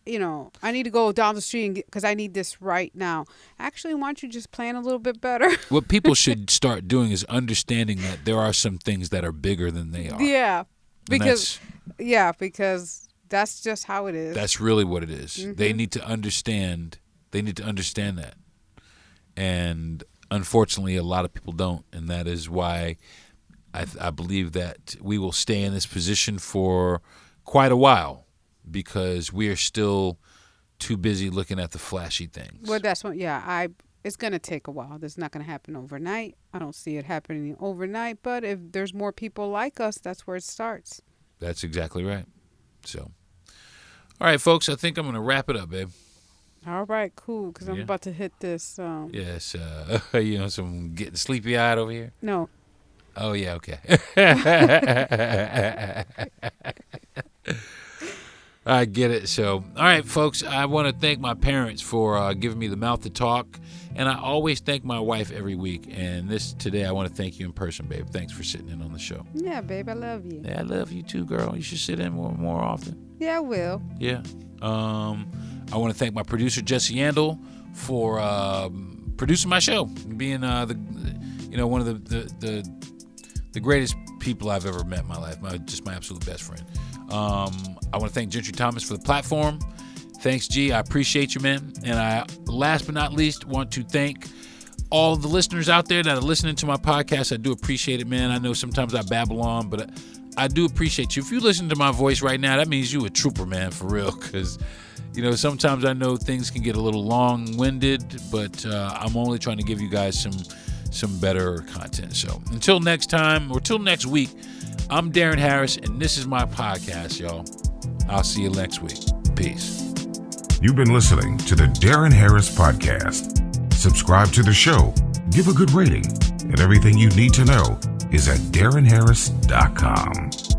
to go down the street because I need this right now. Actually, why don't you just plan a little bit better? What people should start doing is understanding that there are some things that are bigger than they are. Yeah, because that's just how it is. That's really what it is. Mm-hmm. They need to understand. They need to understand that, and unfortunately, a lot of people don't, and that is why I believe that we will stay in this position for quite a while. Because we are still too busy looking at the flashy things. Well, that's what. Yeah, it's gonna take a while. This is not gonna happen overnight. I don't see it happening overnight. But if there's more people like us, that's where it starts. That's exactly right. So, all right, folks. I think I'm gonna wrap it up, babe. All right, cool. Because I'm about to hit this. Yes. Some getting sleepy eyed over here. No. Oh yeah. Okay. I get it. So, all right, folks, I want to thank my parents for giving me the mouth to talk. And I always thank my wife every week. And today, I want to thank you in person, babe. Thanks for sitting in on the show. Yeah, babe, I love you. Yeah, I love you too, girl. You should sit in more often. Yeah, I will. Yeah. I want to thank my producer, Jesse Yandel, for producing my show, being one of the greatest people I've ever met in my life. Just my absolute best friend. I want to thank Gentry Thomas for the platform. Thanks, G. I appreciate you, man. And I, last but not least, want to thank all the listeners out there that are listening to my podcast. I do appreciate it, man. I know sometimes I babble on, but I do appreciate you. If you listen to my voice right now, that means you a trooper, man, for real. Because, sometimes I know things can get a little long-winded, but I'm only trying to give you guys some better content. So until next time, or till next week, I'm Deron Harris, and this is my podcast, y'all. I'll see you next week. Peace. You've been listening to the Deron Harris Podcast. Subscribe to the show, give a good rating, and everything you need to know is at DeronHarris.com.